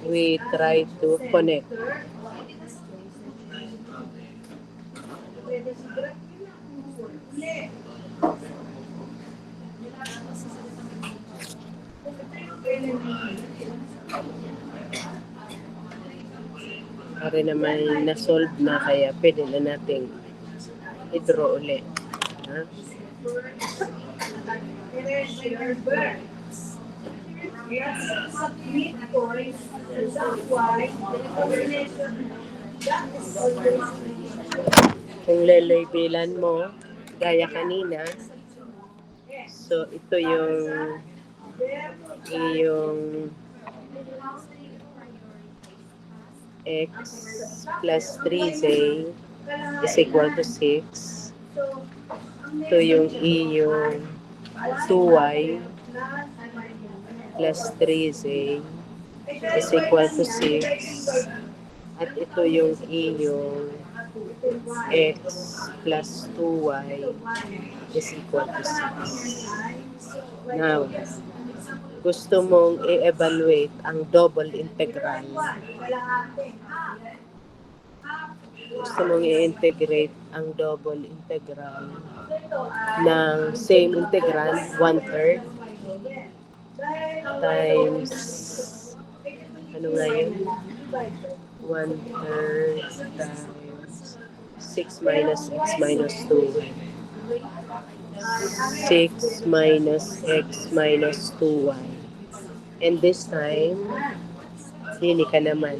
we try to connect. Para naman na-solve na, kaya pwede na natin i-draw ulit. Ha? Kung lelebelan mo, gaya kanina, so ito yung x plus 3z is equal to 6. Ito yung yung 2y plus 3z is equal to 6. At ito yung yung x plus 2y is equal to 6. Now, gusto mong i-evaluate ang double integral. Gusto mong i-integrate ang double integral ng same integral, 1/3 times, ano nga yun? 1/3 times 6 minus x minus 2. 6 minus x minus 2y. And this time, dili ka naman.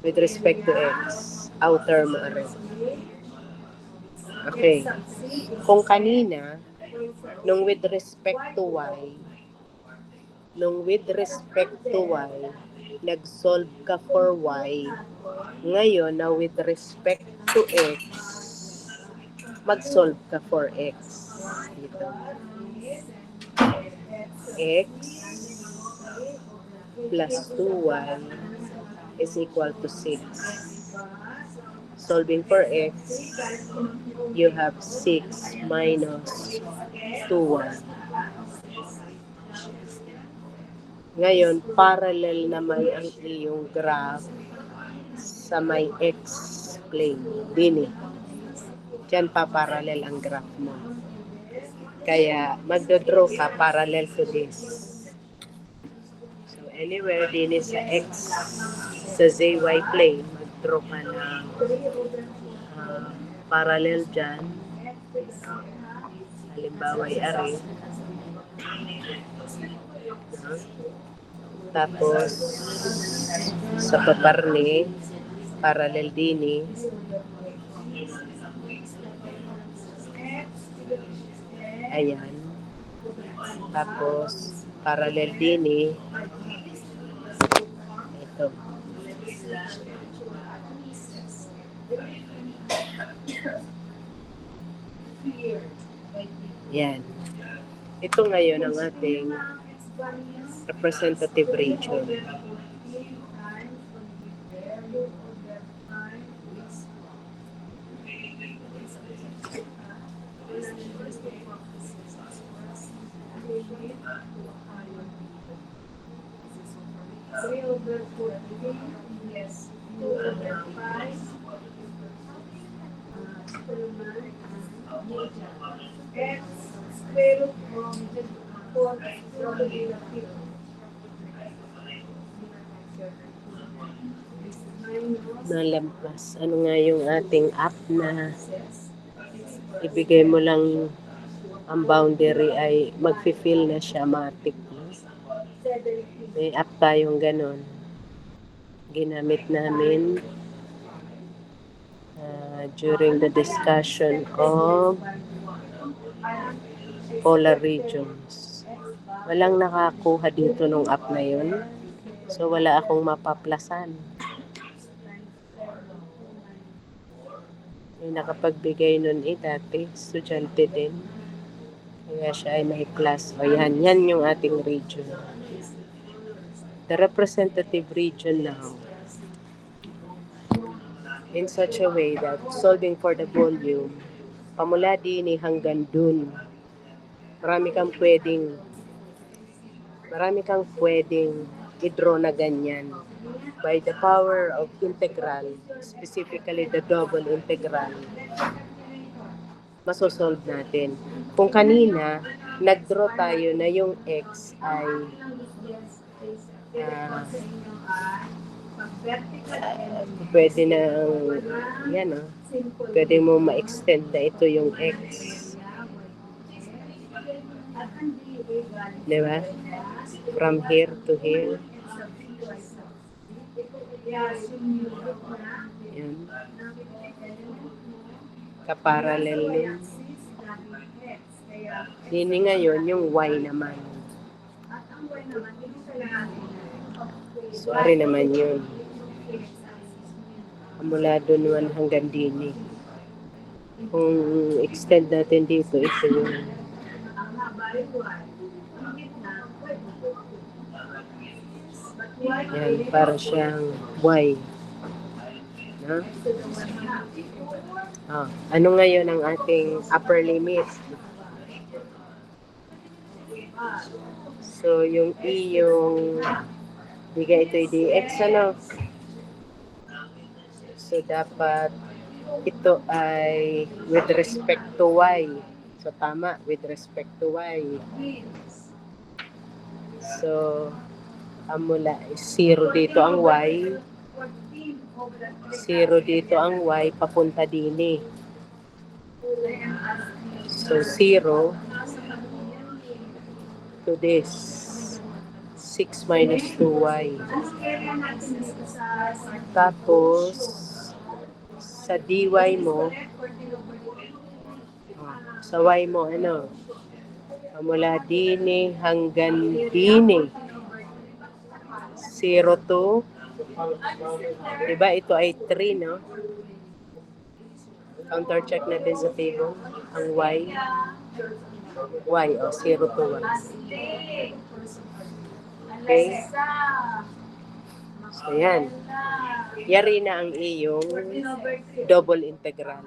With respect to x, outer mo rin. Okay. Kung kanina, nung with respect to y, nag-solve ka for y, ngayon, na with respect to x, mag-solve ka for x. Dito. X plus 2y is equal to 6. Solving for x, you have 6 minus 2y. Ngayon, parallel naman ang iyong graph sa may x-plane. Dini. Diyan pa parallel ang graph mo. Kaya magdodraw ka parallel to this. So anywhere dini sa x sa zy plane, magdraw ka ng parallel dyan. Halimbawa ari. Tapos sa paparni, parallel dini. Ayan. Tapos parallel dini. Ito. Yan. Ito ngayon ang ating representative region. Nalampas. Ano nga yung ating app na ibigay mo lang ang boundary ay mag-fill na siya matik. May app tayong ganon. Ginamit namin during the discussion of polar regions. Walang nakakuha dito nung app na yun. So wala akong mapaplasan. May nakapagbigay nun dati, estudyante din. Kaya siya ay may plus. O yan yung ating region. The representative region now. In such a way that solving for the volume, pamula din hanggang dun, marami kang pwedeng i-draw na ganyan. By the power of integral, specifically the double integral, masosolve natin. Kung kanina, nag-draw tayo na yung x ay pwede na yan pwede mo ma-extend na ito yung x. Diba? From here to here. Yan. Kaparallel yun. Dini ngayon yung y naman. So, ari naman yun. Mula doon hanggang dini. Kung extend natin dito, ito yung yan, para siyang y. No? Ano ngayon ang ating upper limit? So, yung yung bigay ito yung dx, ano? So, dapat ito ay with respect to y. So, tama, with respect to y. So, mula 0 dito ang y. 0 dito ang y, papunta din. So, 0 to this. 6 minus 2y. Tapos, sa dy mo, sa y mo, ano? Mula dini hanggang dini. 0 to, diba ito ay 3, no? Counter check natin sa table. Ang y, 0 to 1. Okay? So, yan. Yari na ang iyong double integral.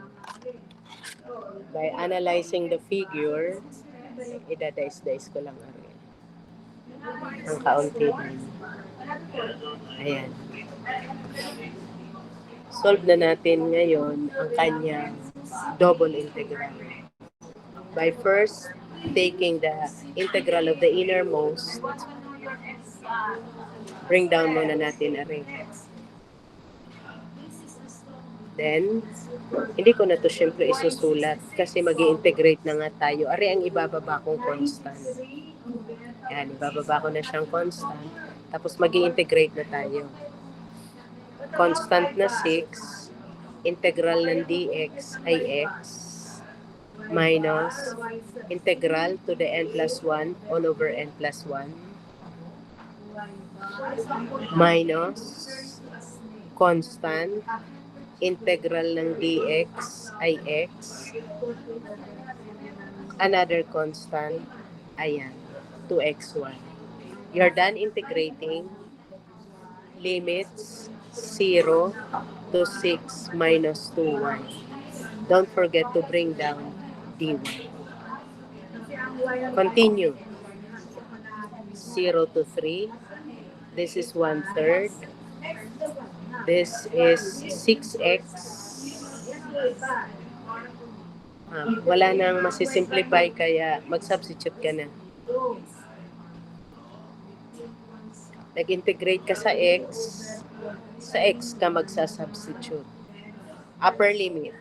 By analyzing the figure, idadice-dice ko lang rin. Ang kaunti din. Ayan. Solve na natin ngayon ang kanyang double integral. By first taking the integral of the innermost, bring down muna natin a ring. Then, hindi ko na to syempre isusulat kasi mag-i-integrate na nga tayo. Ari ang ibababa kong constant. Yan, ibababa ko na siyang constant. Tapos mag-i-integrate na tayo. Constant na 6, integral ng dx ay x, minus integral to the n plus 1 all over n plus 1, minus constant, integral ng dx ay x, another constant, ayan, 2x1. You're done integrating. Limits 0 to 6 minus 2y. Don't forget to bring down dy. Continue. 0 to 3. This is 1/3. This is 6x. Wala nang masisimplify kaya mag-substitute ka na. Nag-integrate ka sa x ka magsa-substitute. Upper limit.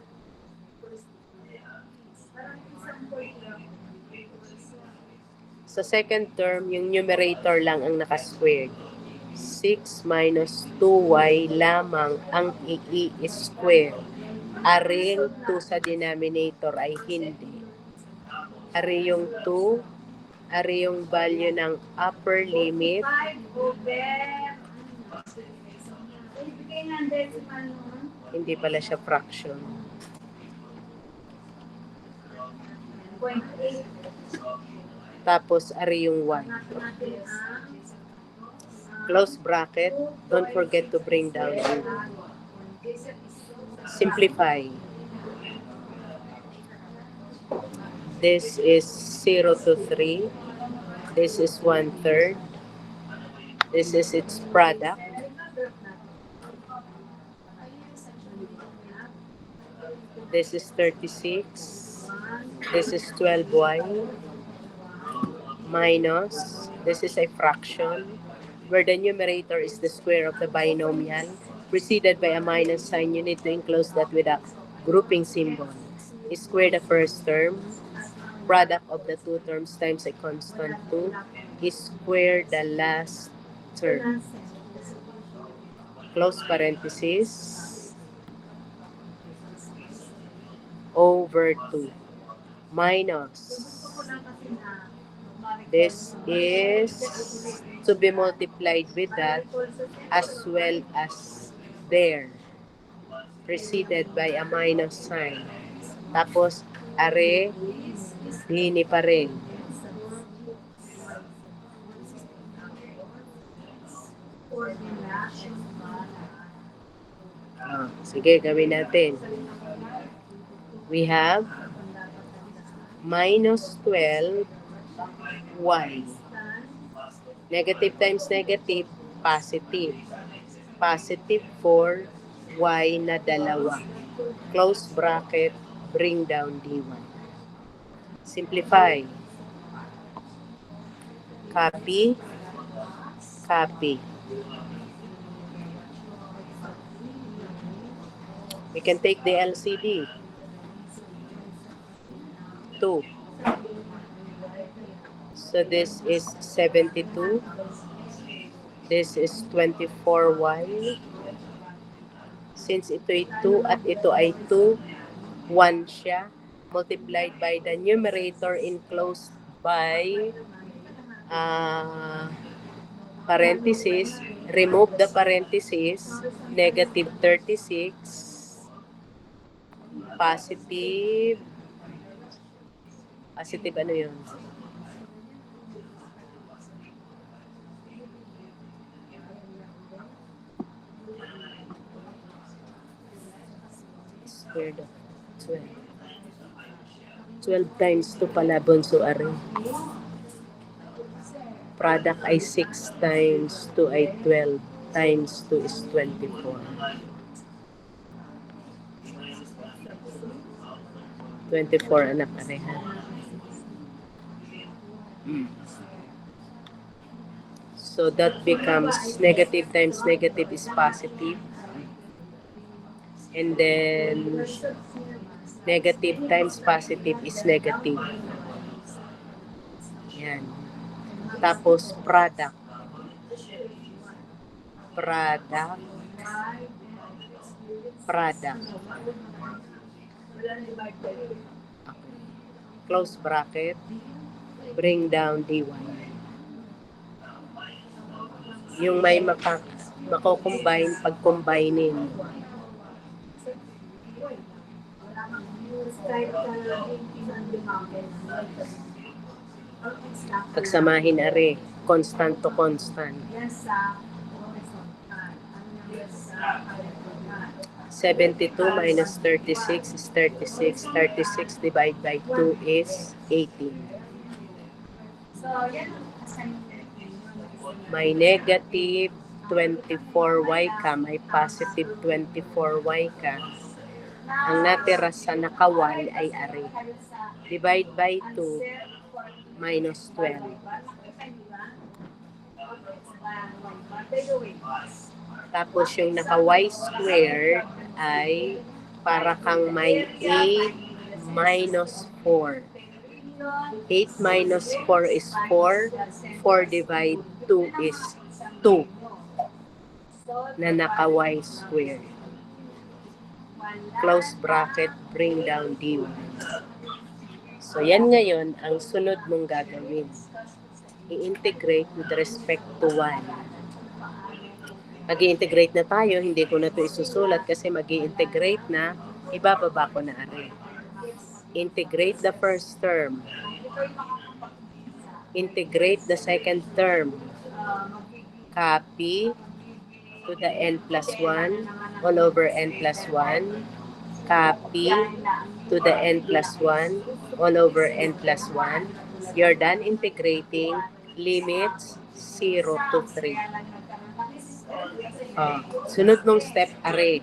Sa second term, yung numerator lang ang naka-squared. 6 minus 2y lamang ang i-square. Aring 2 sa denominator ay hindi. Ari yung 2, ari yung value ng upper limit. Hindi pala siya fraction. Tapos, ari yung 1. Close bracket. Don't forget to bring down. Simplify. This is 0 to 3. This is 1/3. This is its product. This is 36. This is 12y. Minus. This is a fraction. Where the numerator is the square of the binomial. Preceded by a minus sign, you need to enclose that with a grouping symbol. Square the first term. Product of the two terms times a constant 2 is square the last term. Close parenthesis. Over 2. Minus. This is to be multiplied with that as well as there. Preceded by a minus sign. Tapos, are, dini pa rin. Sige, gawin natin. We have minus 12y. Negative times negative, positive. Positive 4y na dalawa. Close bracket, bring down d1. Simplify. Copy. Copy. We can take the LCD. 2. So this is 72. This is 24y. Since ito ay 2 at ito ay 2, 1 siya. Multiplied by the numerator enclosed by parenthesis. Remove the parenthesis. Negative 36. Positive. Positive ano yun? Square of 12. 12 times 2 pala, Bonso Are. Product ay 6 times 2 ay 12 times 2 is 24. 24 anak pareha. So that becomes negative times negative is positive. And then negative times positive is negative. Yan. Tapos product. Product. Product. Close bracket. Bring down dy. Yung may mako-combine pag-combinein. Pagsamahin are, constant to constant. 72 minus 36 is 36. 36 divided by 2 is 18. May negative 24y ka, may positive 24y ka. Ang natira sa nakawal ay are. Divide by 2 minus 12. Tapos yung naka-y squared ay para kang may 8 minus 4. 8 minus 4 is 4. 4 divide 2 is 2 na naka-y squared. Close bracket, bring down dy. So yan ngayon ang sunod mong gagawin. I-integrate with respect to 1. Mag-i-integrate na tayo, hindi ko na ito isusulat kasi mag-i-integrate na, ibababa ko na are. Integrate the first term. Integrate the second term. Copy to the n plus 1 all over n plus 1. Copy to the n plus 1 all over n plus 1. You're done integrating limits 0 to 3. Sunod mong step, are.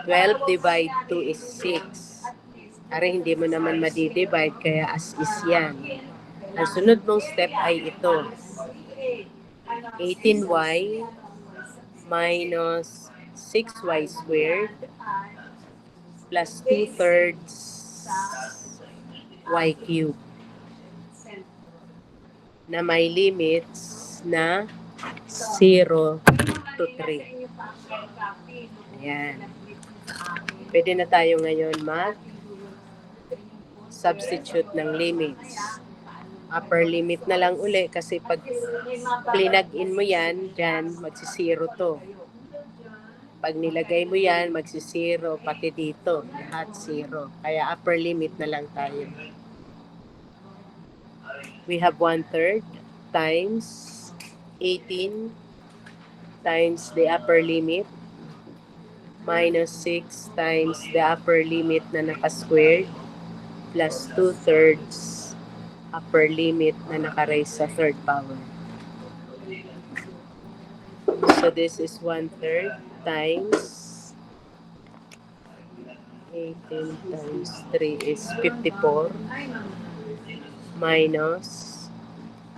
12 divide 2 is 6. Are, hindi mo naman madidivide, kaya as is yan. Ang sunod mong step ay ito. 18y minus 6y squared plus 2/3 y cubed na may limits na 0 to 3. Ayan. Pwede na tayo ngayon mag-substitute ng limits. Upper limit na lang uli kasi pag plinag-in mo yan, dyan, magsisiro to. Pag nilagay mo yan, magsisiro, pati dito, lahat 0. Kaya upper limit na lang tayo. We have 1/3 times 18 times the upper limit minus 6 times the upper limit na naka-squared plus 2/3 upper limit na naka-raise sa third power. So this is 1/3 times 18 times 3 is 54 minus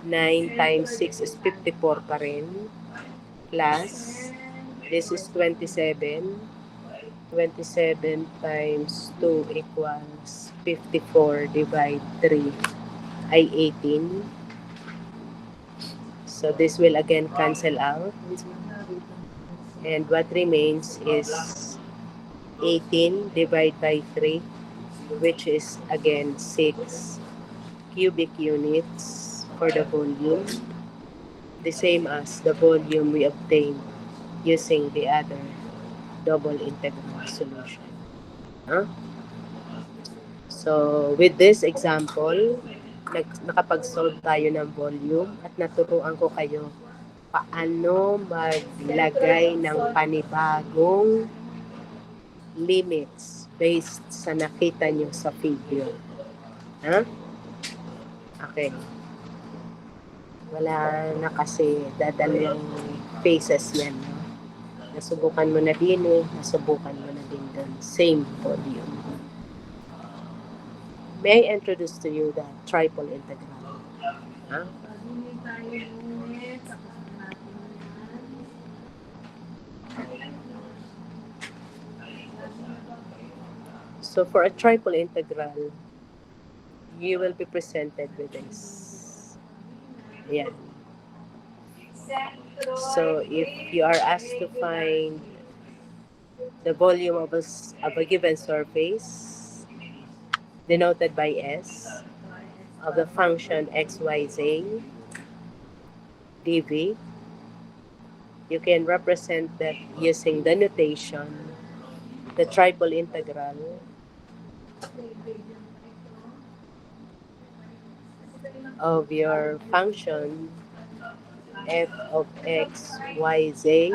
9 times 6 is 54 pa rin plus this is 27. 27 times 2 equals 54 divide 3 ay 18. So this will again cancel out. And what remains is 18 divided by 3, which is again 6 cubic units for the volume. The same as the volume we obtained using the other double integral solution. So with this example, nakapag-solve tayo ng volume at naturuan ko kayo paano maglagay ng panibagong limits based sa nakita nyo sa figure. Okay. Wala na kasi dadalawang phases yan. No? Nasubukan mo na din nasubukan mo na din doon. Same volume. May I introduce to you the triple integral? Huh? So for a triple integral, you will be presented with this. Yeah. So if you are asked to find the volume of a given surface denoted by S of the function xyz dv, you can represent that using the notation, the triple integral of your function f of x, y, z,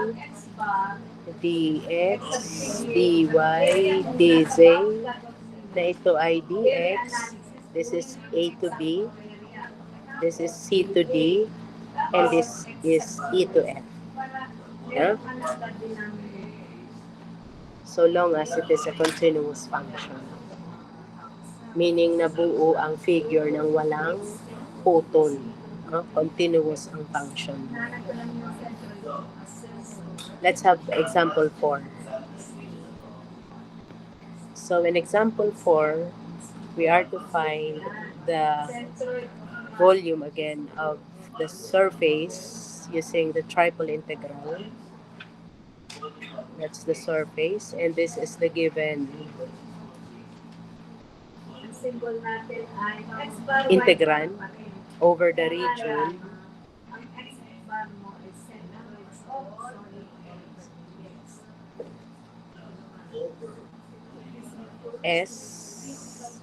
dx, dy, dz, na ito ay dx, this is a to b, this is c to d, and this is e to f. Yeah? So long as it is a continuous function. Meaning nabuo ang figure ng walang putol. Continuous ang function. Let's have example 4. So in example 4, we are to find the volume again of the surface using the triple integral. That's the surface, and this is the given integrand over the region S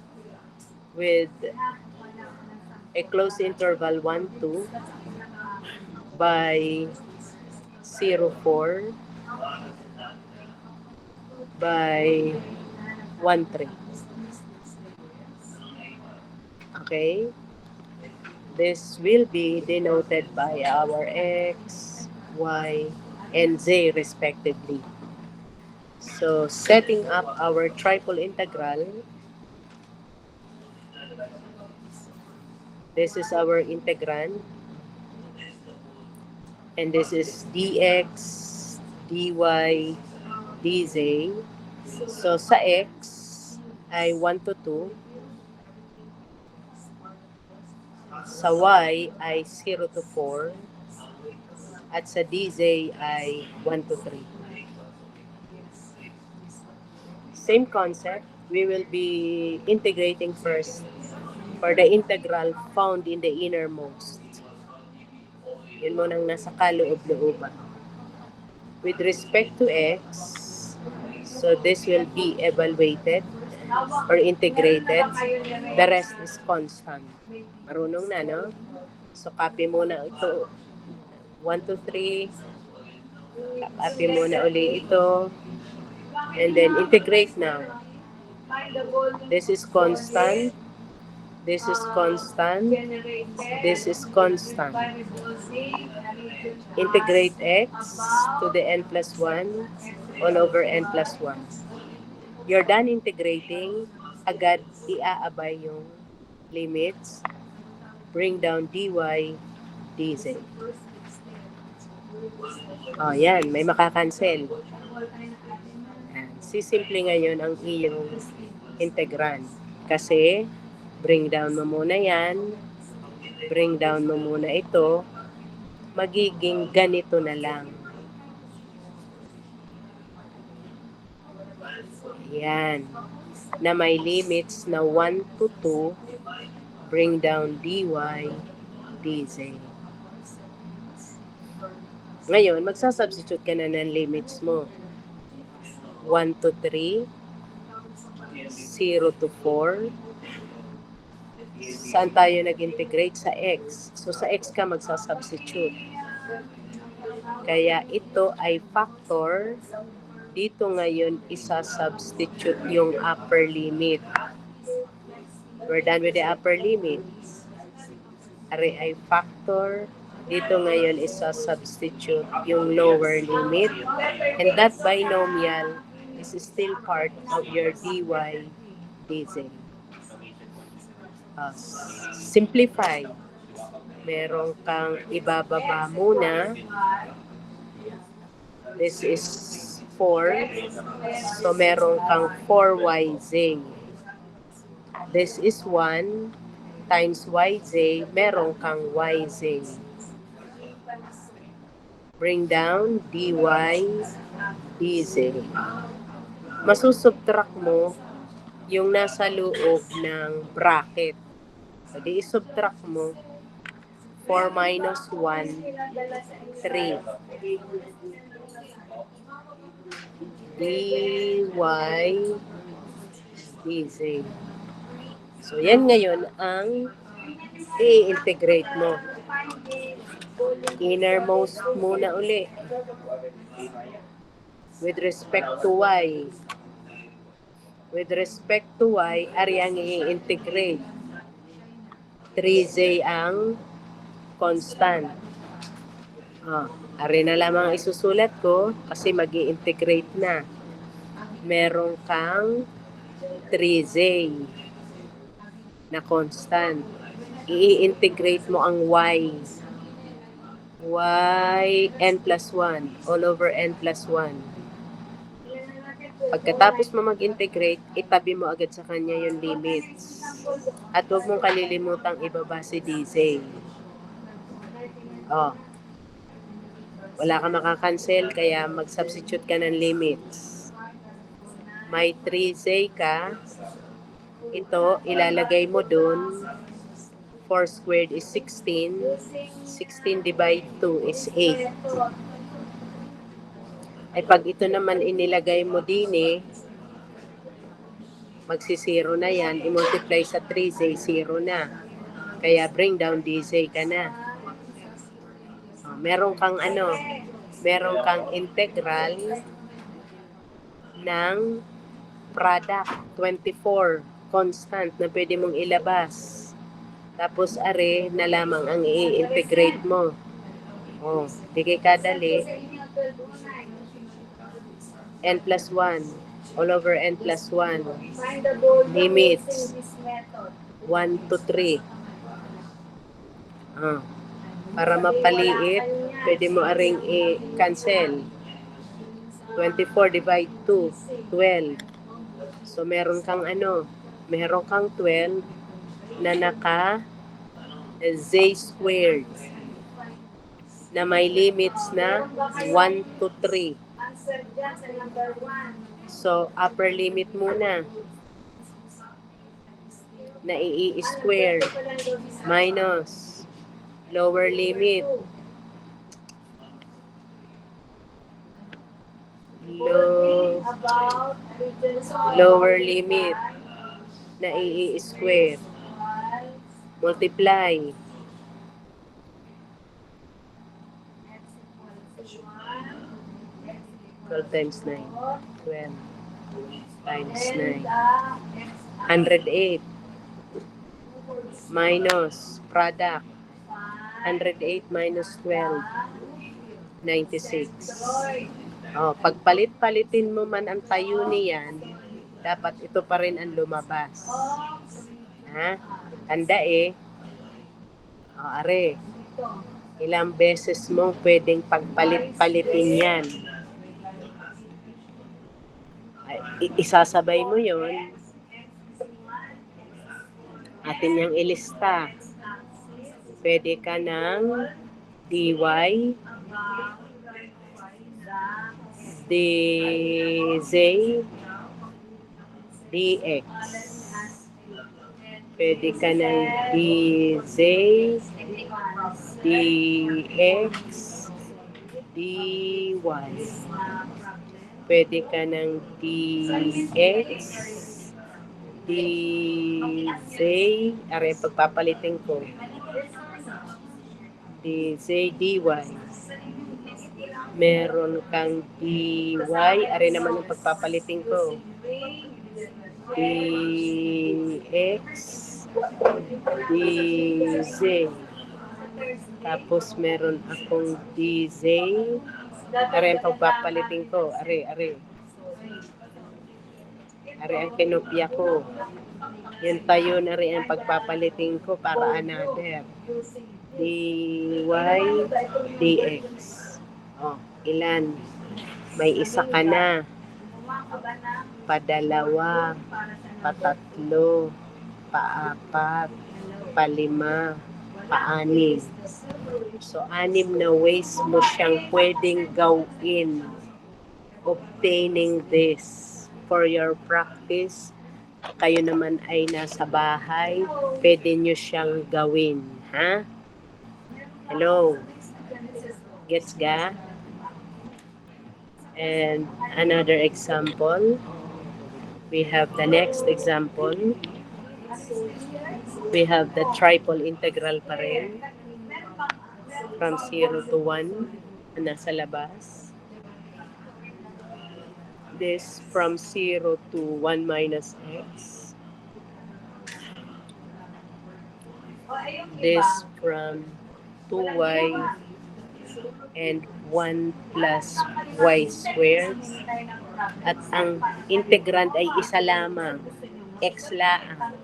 with a closed interval 1, 2 by 0, 4 by 1, 3. Okay? This will be denoted by our x, y, and z respectively. So, setting up our triple integral, this is our integrand, and this is dx, dy, dz. So, sa x ay 1 to 2, sa y ay 0 to 4, at sa dz ay 1 to 3. Same concept, we will be integrating first for the integral found in the innermost. Yun mo nang nasa kaloob-looban. With respect to x, so this will be evaluated or integrated. The rest is constant. Marunong na, no? So, copy muna ito. 1, 2, 3. Copy muna uli ito. And then integrate now. This is constant. This is constant. This is constant. Integrate x to the n plus 1 all over n plus 1. You're done integrating, agad iaabay yung limits. Bring down dy, dz. Oh, yan. May makakancel. Sisimple ngayon ang iyong integrand. Kasi, bring down mo muna yan. Bring down mo muna ito. Magiging ganito na lang. Yan. Na may limits na 1 to 2. Bring down dy, dz. Ngayon, magsasubstitute ka na ng limits mo. 1 to 3, 0 to 4. Saan tayo nag-integrate? Sa x. So, sa x ka magsasubstitute. Kaya ito ay factor. Dito ngayon, isa-substitute yung upper limit. We're done with the upper limit. Are ay factor Dito ngayon is substitute yung lower limit. And that binomial is still part of your dy dz. Simplify. Meron kang ibababa muna. This is 4. So, meron kang 4yz. This is 1 times yz. Meron kang yz. Bring down dy dz. Masusubtract mo yung nasa loob ng bracket. So, i-subtract mo 4 minus 1, 3. dy dz. So, yan ngayon ang i-integrate mo. Innermost muna uli. With respect to y. With respect to y, ari ang i-integrate. 3z ang constant. Ari na lamang isusulat ko kasi mag-i-integrate na. Meron kang 3z na constant. I-integrate mo ang y. Y n plus 1 all over n plus 1. Pagkatapos mo mag-integrate, itabi mo agad sa kanya yung limits. At huwag mong kalilimutang ibaba si dz. Wala ka makakancel, kaya mag-substitute ka ng limits. May 3z ka. Ito, ilalagay mo dun. 4 squared is 16. 16 divide 2 is 8. Ay pag ito naman inilagay mo din magsisiro na yan. I-multiply sa 3z, 0 na. Kaya bring down dz ka na. Meron kang meron kang integral ng product 24 constant na pwede mong ilabas. Tapos are na lamang ang i-integrate mo. Di kay kadali. N plus 1 all over n plus 1. Limits 1 to 3. Para mapaliit, pwede mo aring i-cancel. 24 divide 2, 12. So, meron kang meron kang 12 na naka z squared na may limits na 1 to 3. So, upper limit muna na i-square minus lower limit lower limit na i-square multiply twelve times 9 12 times 9 108 minus product 108 minus 12 96. Pagpalit-palitin mo man ang tayo niyan, dapat ito pa rin ang lumabas. Handa are. Ilang beses mo pwedeng pagpalit-palitin yan. Isasabay mo yon. Atin niyang ilista. Pwede ka ng dy dz dx. Pwede ka ng dz dx dy. Pwede ka ng dx dz. Aray, pagpapalitin ko. dz dy. Meron kang dy. Aray naman yung pagpapalitin ko. dx dz. Tapos meron akong DZ. Are ang pagpapalitin ko. Are. Are ang kinopya ko. Yung tayo na rin ang pagpapalitin ko para another. dy dx. Oh, ilan? May isa ka na. Padalawa, patatlo, paapat, palima, paanim. So, 6 na ways mo siyang pwedeng gawin obtaining this for your practice. Kayo naman ay nasa bahay, pwede nyo siyang gawin. Ha? Hello? Gets ga? And another example. We have the next example. We have the triple integral pa rin. From 0 to 1 na nasa labas. This from 0 to 1 minus x. This from 2y and 1 plus y squared. At ang integrand ay isa lamang, x laang.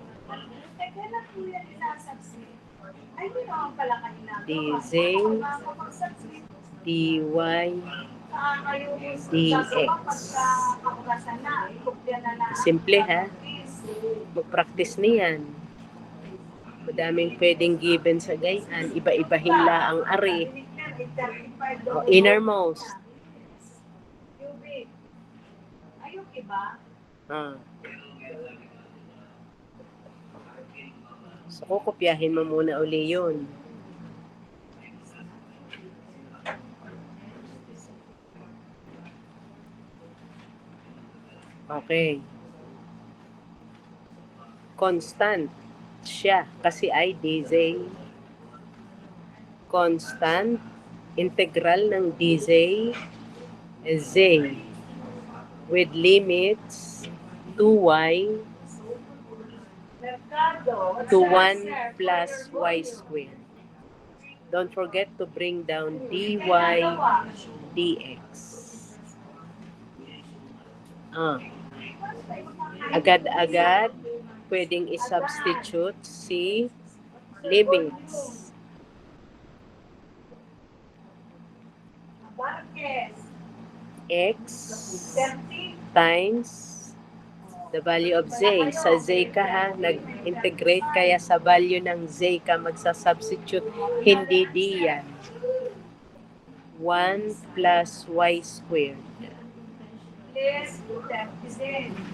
dz, dy, dx. Simple ha? Mag-practice niyan. Madaming pwedeng given sa gayan. Iba-ibahin la ang are. O, innermost. So, kukopyahin mo muna uli yun. Okay. Constant siya kasi ay dz. Constant integral ng dz is z with limits 2y to 1 plus y squared. Don't forget to bring down dy dx. Agad-agad pwedeng i-substitute si limits. X times the value of z. Sa z ka ha, nag-integrate kaya sa value ng z ka magsasubstitute, hindi d yan. 1 plus y squared.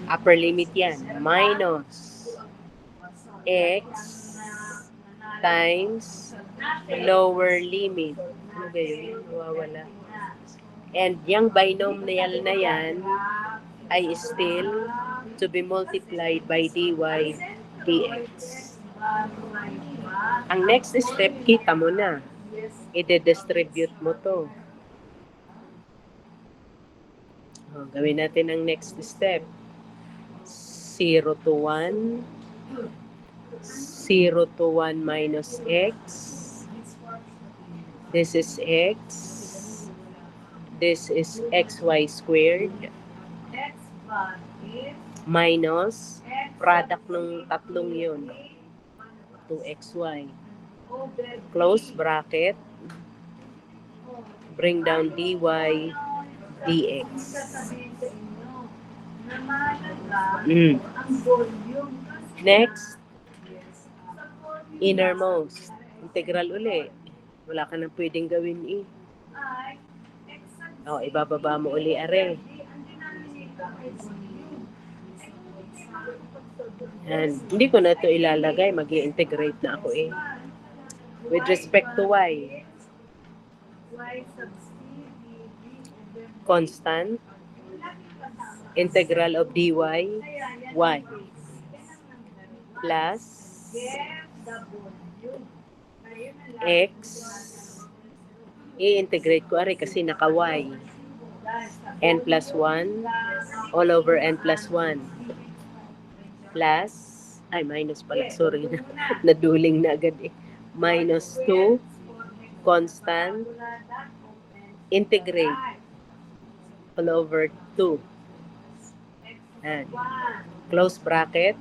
Upper limit yan. Minus x times lower limit. Ano gayon? Nawawala. And yung binomial na yan ay still to be multiplied by dy dx. Ang next step, kita mo na. I-distribute mo to. Gawin natin ang next step. 0 to 1. 0 to 1 minus x. This is x. This is xy squared. Minus product ng tatlong yun. 2xy. Close bracket. Bring down dy dx. Next, innermost. Integral uli. Wala ka nang pwedeng gawin eh. O, ibababa mo uli are. And hindi ko na ito ilalagay. Mag-i-integrate na ako eh. With respect to y. Constant integral of dy y plus x i-integrate ko ari kasi naka y n plus 1 all over n plus 1 plus minus pala, sorry na naduling na agad eh, minus 2 constant, integrate all over 2. And close bracket,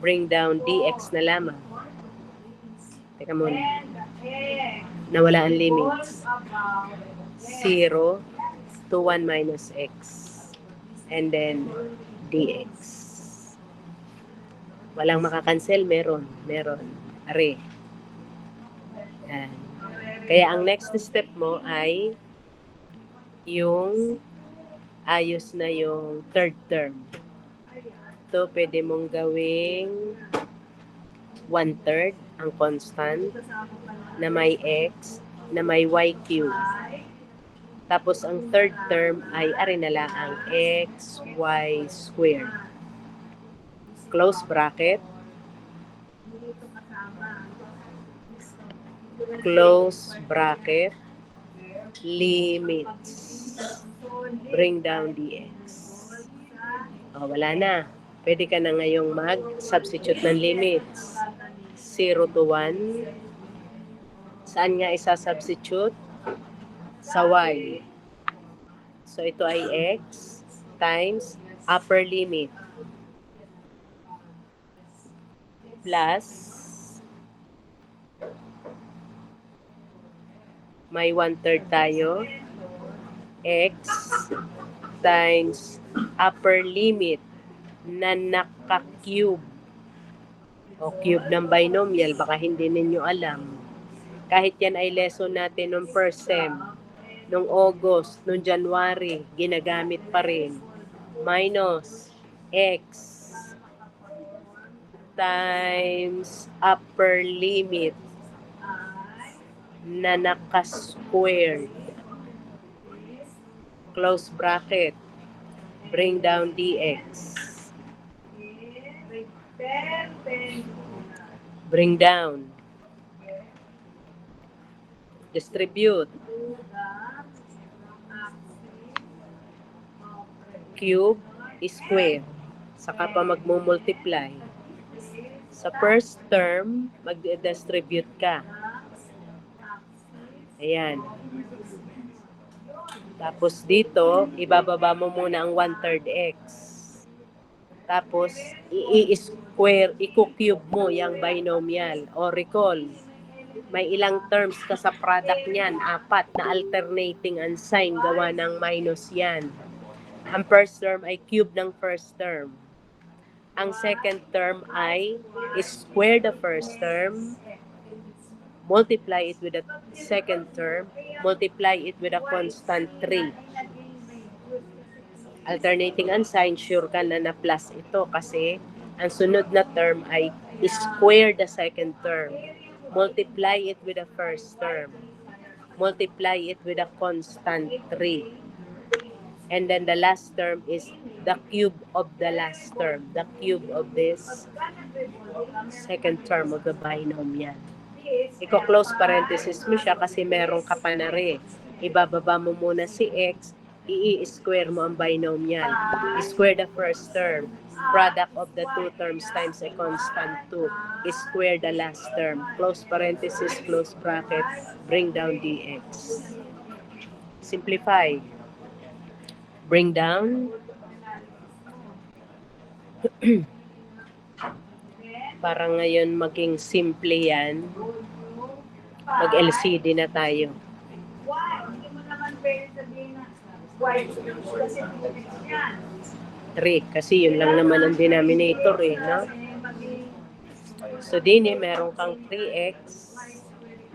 bring down dx na lamang. Teka muna. Nawala ang limits. 0 to 1 minus x. And then dx. Walang makakancel, meron. Are. Yan. Kaya ang next step mo ay yung ayos na yung third term. Ito, pwede mong gawing 1/3 ang constant na may x, na may y cube. Tapos ang third term ay ari na lang ang x, y squared. Close bracket. Close bracket. Limits. Bring down dx. O, wala na. Pwede ka na ngayong mag-substitute ng limits. 0 to 1. Saan nga isa-substitute? Sa y. So, ito ay x times upper limit plus may 1/3 tayo x times upper limit na naka-cube o cube ng binomial, baka hindi ninyo alam. Kahit yan ay lesson natin nung first sem, nung August, nung January, ginagamit pa rin. Minus x times upper limit na naka-squared. Close bracket. Bring down dx. Bring down. Distribute. Cube, square. Saka pa magmumultiply. Sa first term, mag-distribute ka. Ayan. Tapos dito, ibababa mo muna ang 1/3 x. Tapos, i-square, i-cube mo yung binomial. O recall, may ilang terms ka sa product niyan. 4 na alternating ang sign. Gawa ng minus yan. Ang first term ay cube ng first term. Ang second term ay square the first term, multiply it with the second term, multiply it with a constant 3. Alternating ang sign, sure ka na na plus ito kasi ang sunod na term ay square the second term, multiply it with the first term, multiply it with a constant 3. And then the last term is the cube of the last term, the cube of this second term of the binomial. Iko-close parenthesis mo siya kasi meron ka pa na rin. Ibababa mo muna si x, i-square mo ang binomial. Square the first term, product of the two terms times a constant 2. Square the last term, close parenthesis, close bracket, bring down dx. Simplify. Bring down. Para ngayon maging simple yan. Mag-LCD na tayo. 3, kasi yun lang naman ang denominator eh, no? So, dini meron kang 3x.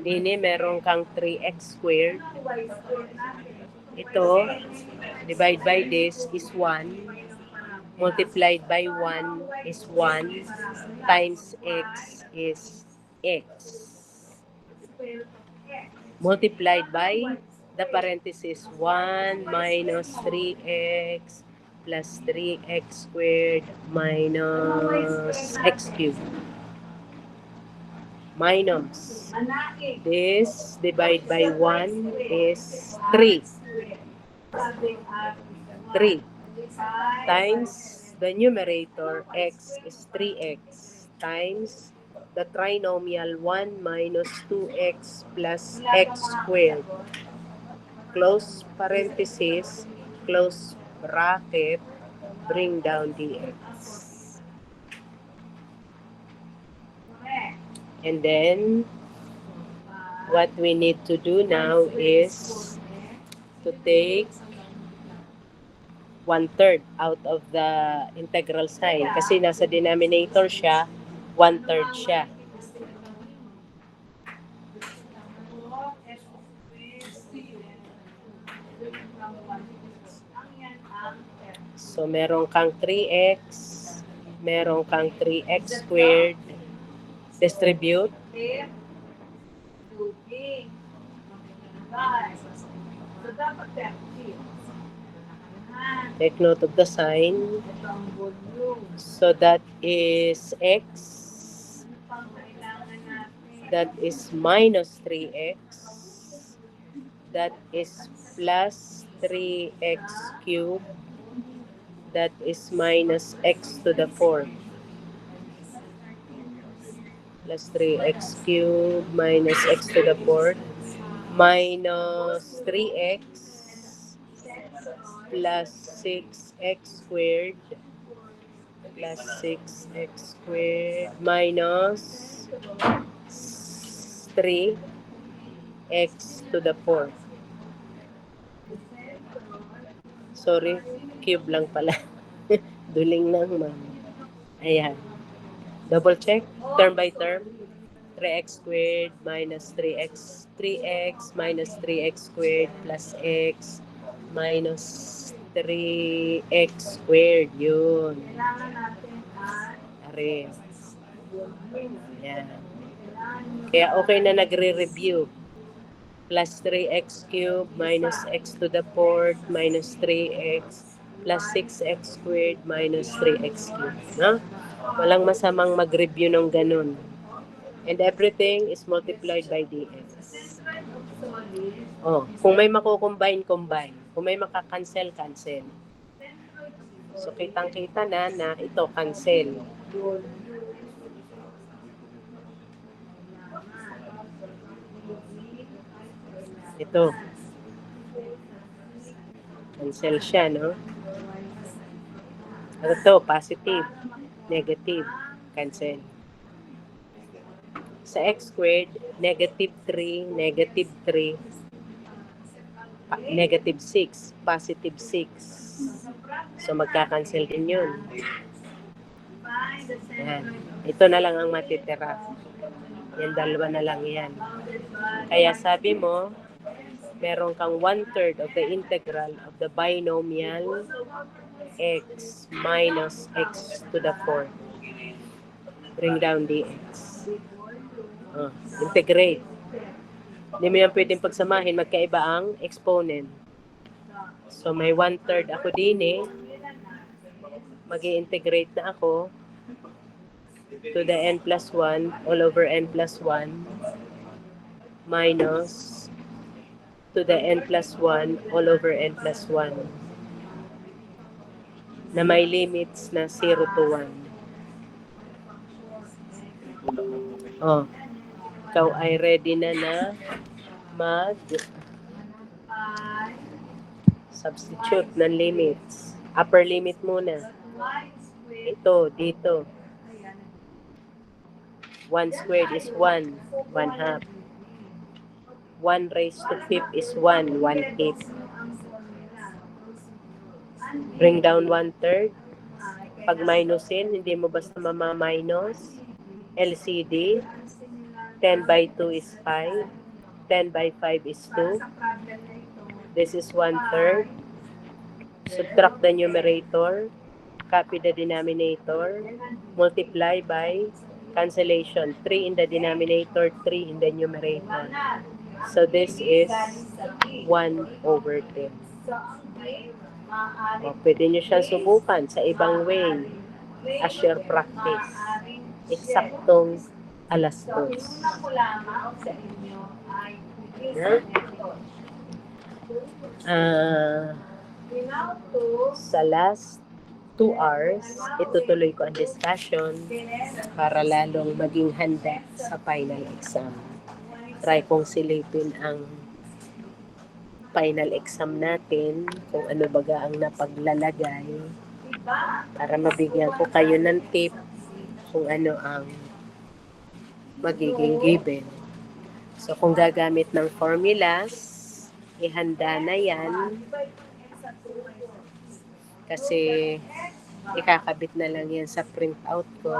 Dini meron kang 3x squared. Ito, divide by this is 1. Multiplied by 1 is 1. Times x is x. Multiplied by the parenthesis 1 minus 3x plus 3x squared minus x cubed. Minus this divide by 1 is 3. 3 times the numerator x is 3x times the trinomial 1 minus 2x plus x squared. Close parenthesis, close bracket, bring down dx. And then, what we need to do now is to take 1/3 out of the integral sign. Kasi nasa denominator siya, 1/3 siya. So, meron kang 3x, meron kang 3x squared, distribute. Take note of the sign. So, that is x. That is minus 3x. That is plus 3x cubed. That is minus x to the 4th. Plus 3x cubed minus x to the 4th. Minus 3x plus 6x squared plus 6x squared minus 3x to the 4th. Sorry, cube lang pala. Duling lang, ma'am. Ayan. Double check, term by term. 3x squared minus 3x minus 3x squared plus x minus 3x squared. Yun. Are. Yan. Kaya okay na nagre-review. Plus 3x cubed minus x to the 4th minus 3x plus 6x squared minus 3x cubed. No? Walang masamang mag-review ng ganun. And everything is multiplied by dx. Oh, kung may mako-combine, combine. Kung may maka-cancel, cancel. So, kitang-kita na ito, cancel. Ito. Cancel siya, no? Ito, positive, negative, cancel. Sa x squared, negative 3, negative 3, negative 6, positive 6. So, magka-cancel din yun. Yan. Ito na lang ang matitira. Yan, dalawa na lang yan. Kaya sabi mo, meron kang 1/3 of the integral of the binomial x minus x to the 4th. Bring down dx. Integrate. Hindi mo yan pwedeng pagsamahin, magkaiba ang exponent. So, may 1/3 ako din eh. Mag-i-integrate na ako to the n plus 1 all over n plus 1 minus to the n plus 1 all over n plus 1 na may limits na 0 to 1. Oh, ikaw ay ready na mag substitute ng limits. Upper limit muna. Ito, dito. 1 squared is 1, 1/2. 1 raised to 5th is 1, 1/5. Bring down 1/3. Pag minusin, hindi mo basta mama-minus. LCD, 10 by 2 is 5. 10 by 5 is 2. This is 1/3. Subtract the numerator. Copy the denominator. Multiply by cancellation. 3 in the denominator, 3 in the numerator. So this is 1/10. O, pwede nyo siyang subukan sa ibang way. As your practice. Eksaktong alas 2. Sa last 2 hours, itutuloy ko ang discussion para lalong maging handa sa final exam. Try kong silipin ang final exam natin, kung ano baga ang napaglalagay, para mabigyan ko kayo ng tip kung ano ang magiging given. So, kung gagamit ng formulas, ihanda na yan. Kasi, ikakabit na lang yan sa printout ko.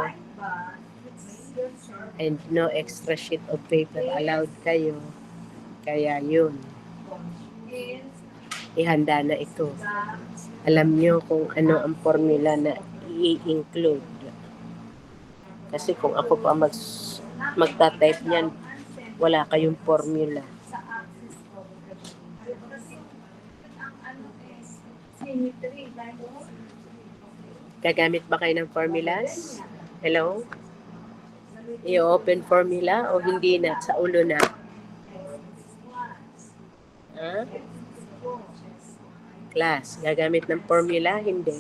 And no extra sheet of paper allowed kayo. Kaya yun. Ihanda na ito. Alam nyo kung ano ang formula na i-include. Kasi kung ako pa magta-type niyan, wala kayong formula. Gagamit ba kayo ng formulas? Hello? I-open formula o hindi na? Sa ulo na? Ha? Class, gagamit ng formula? Hindi.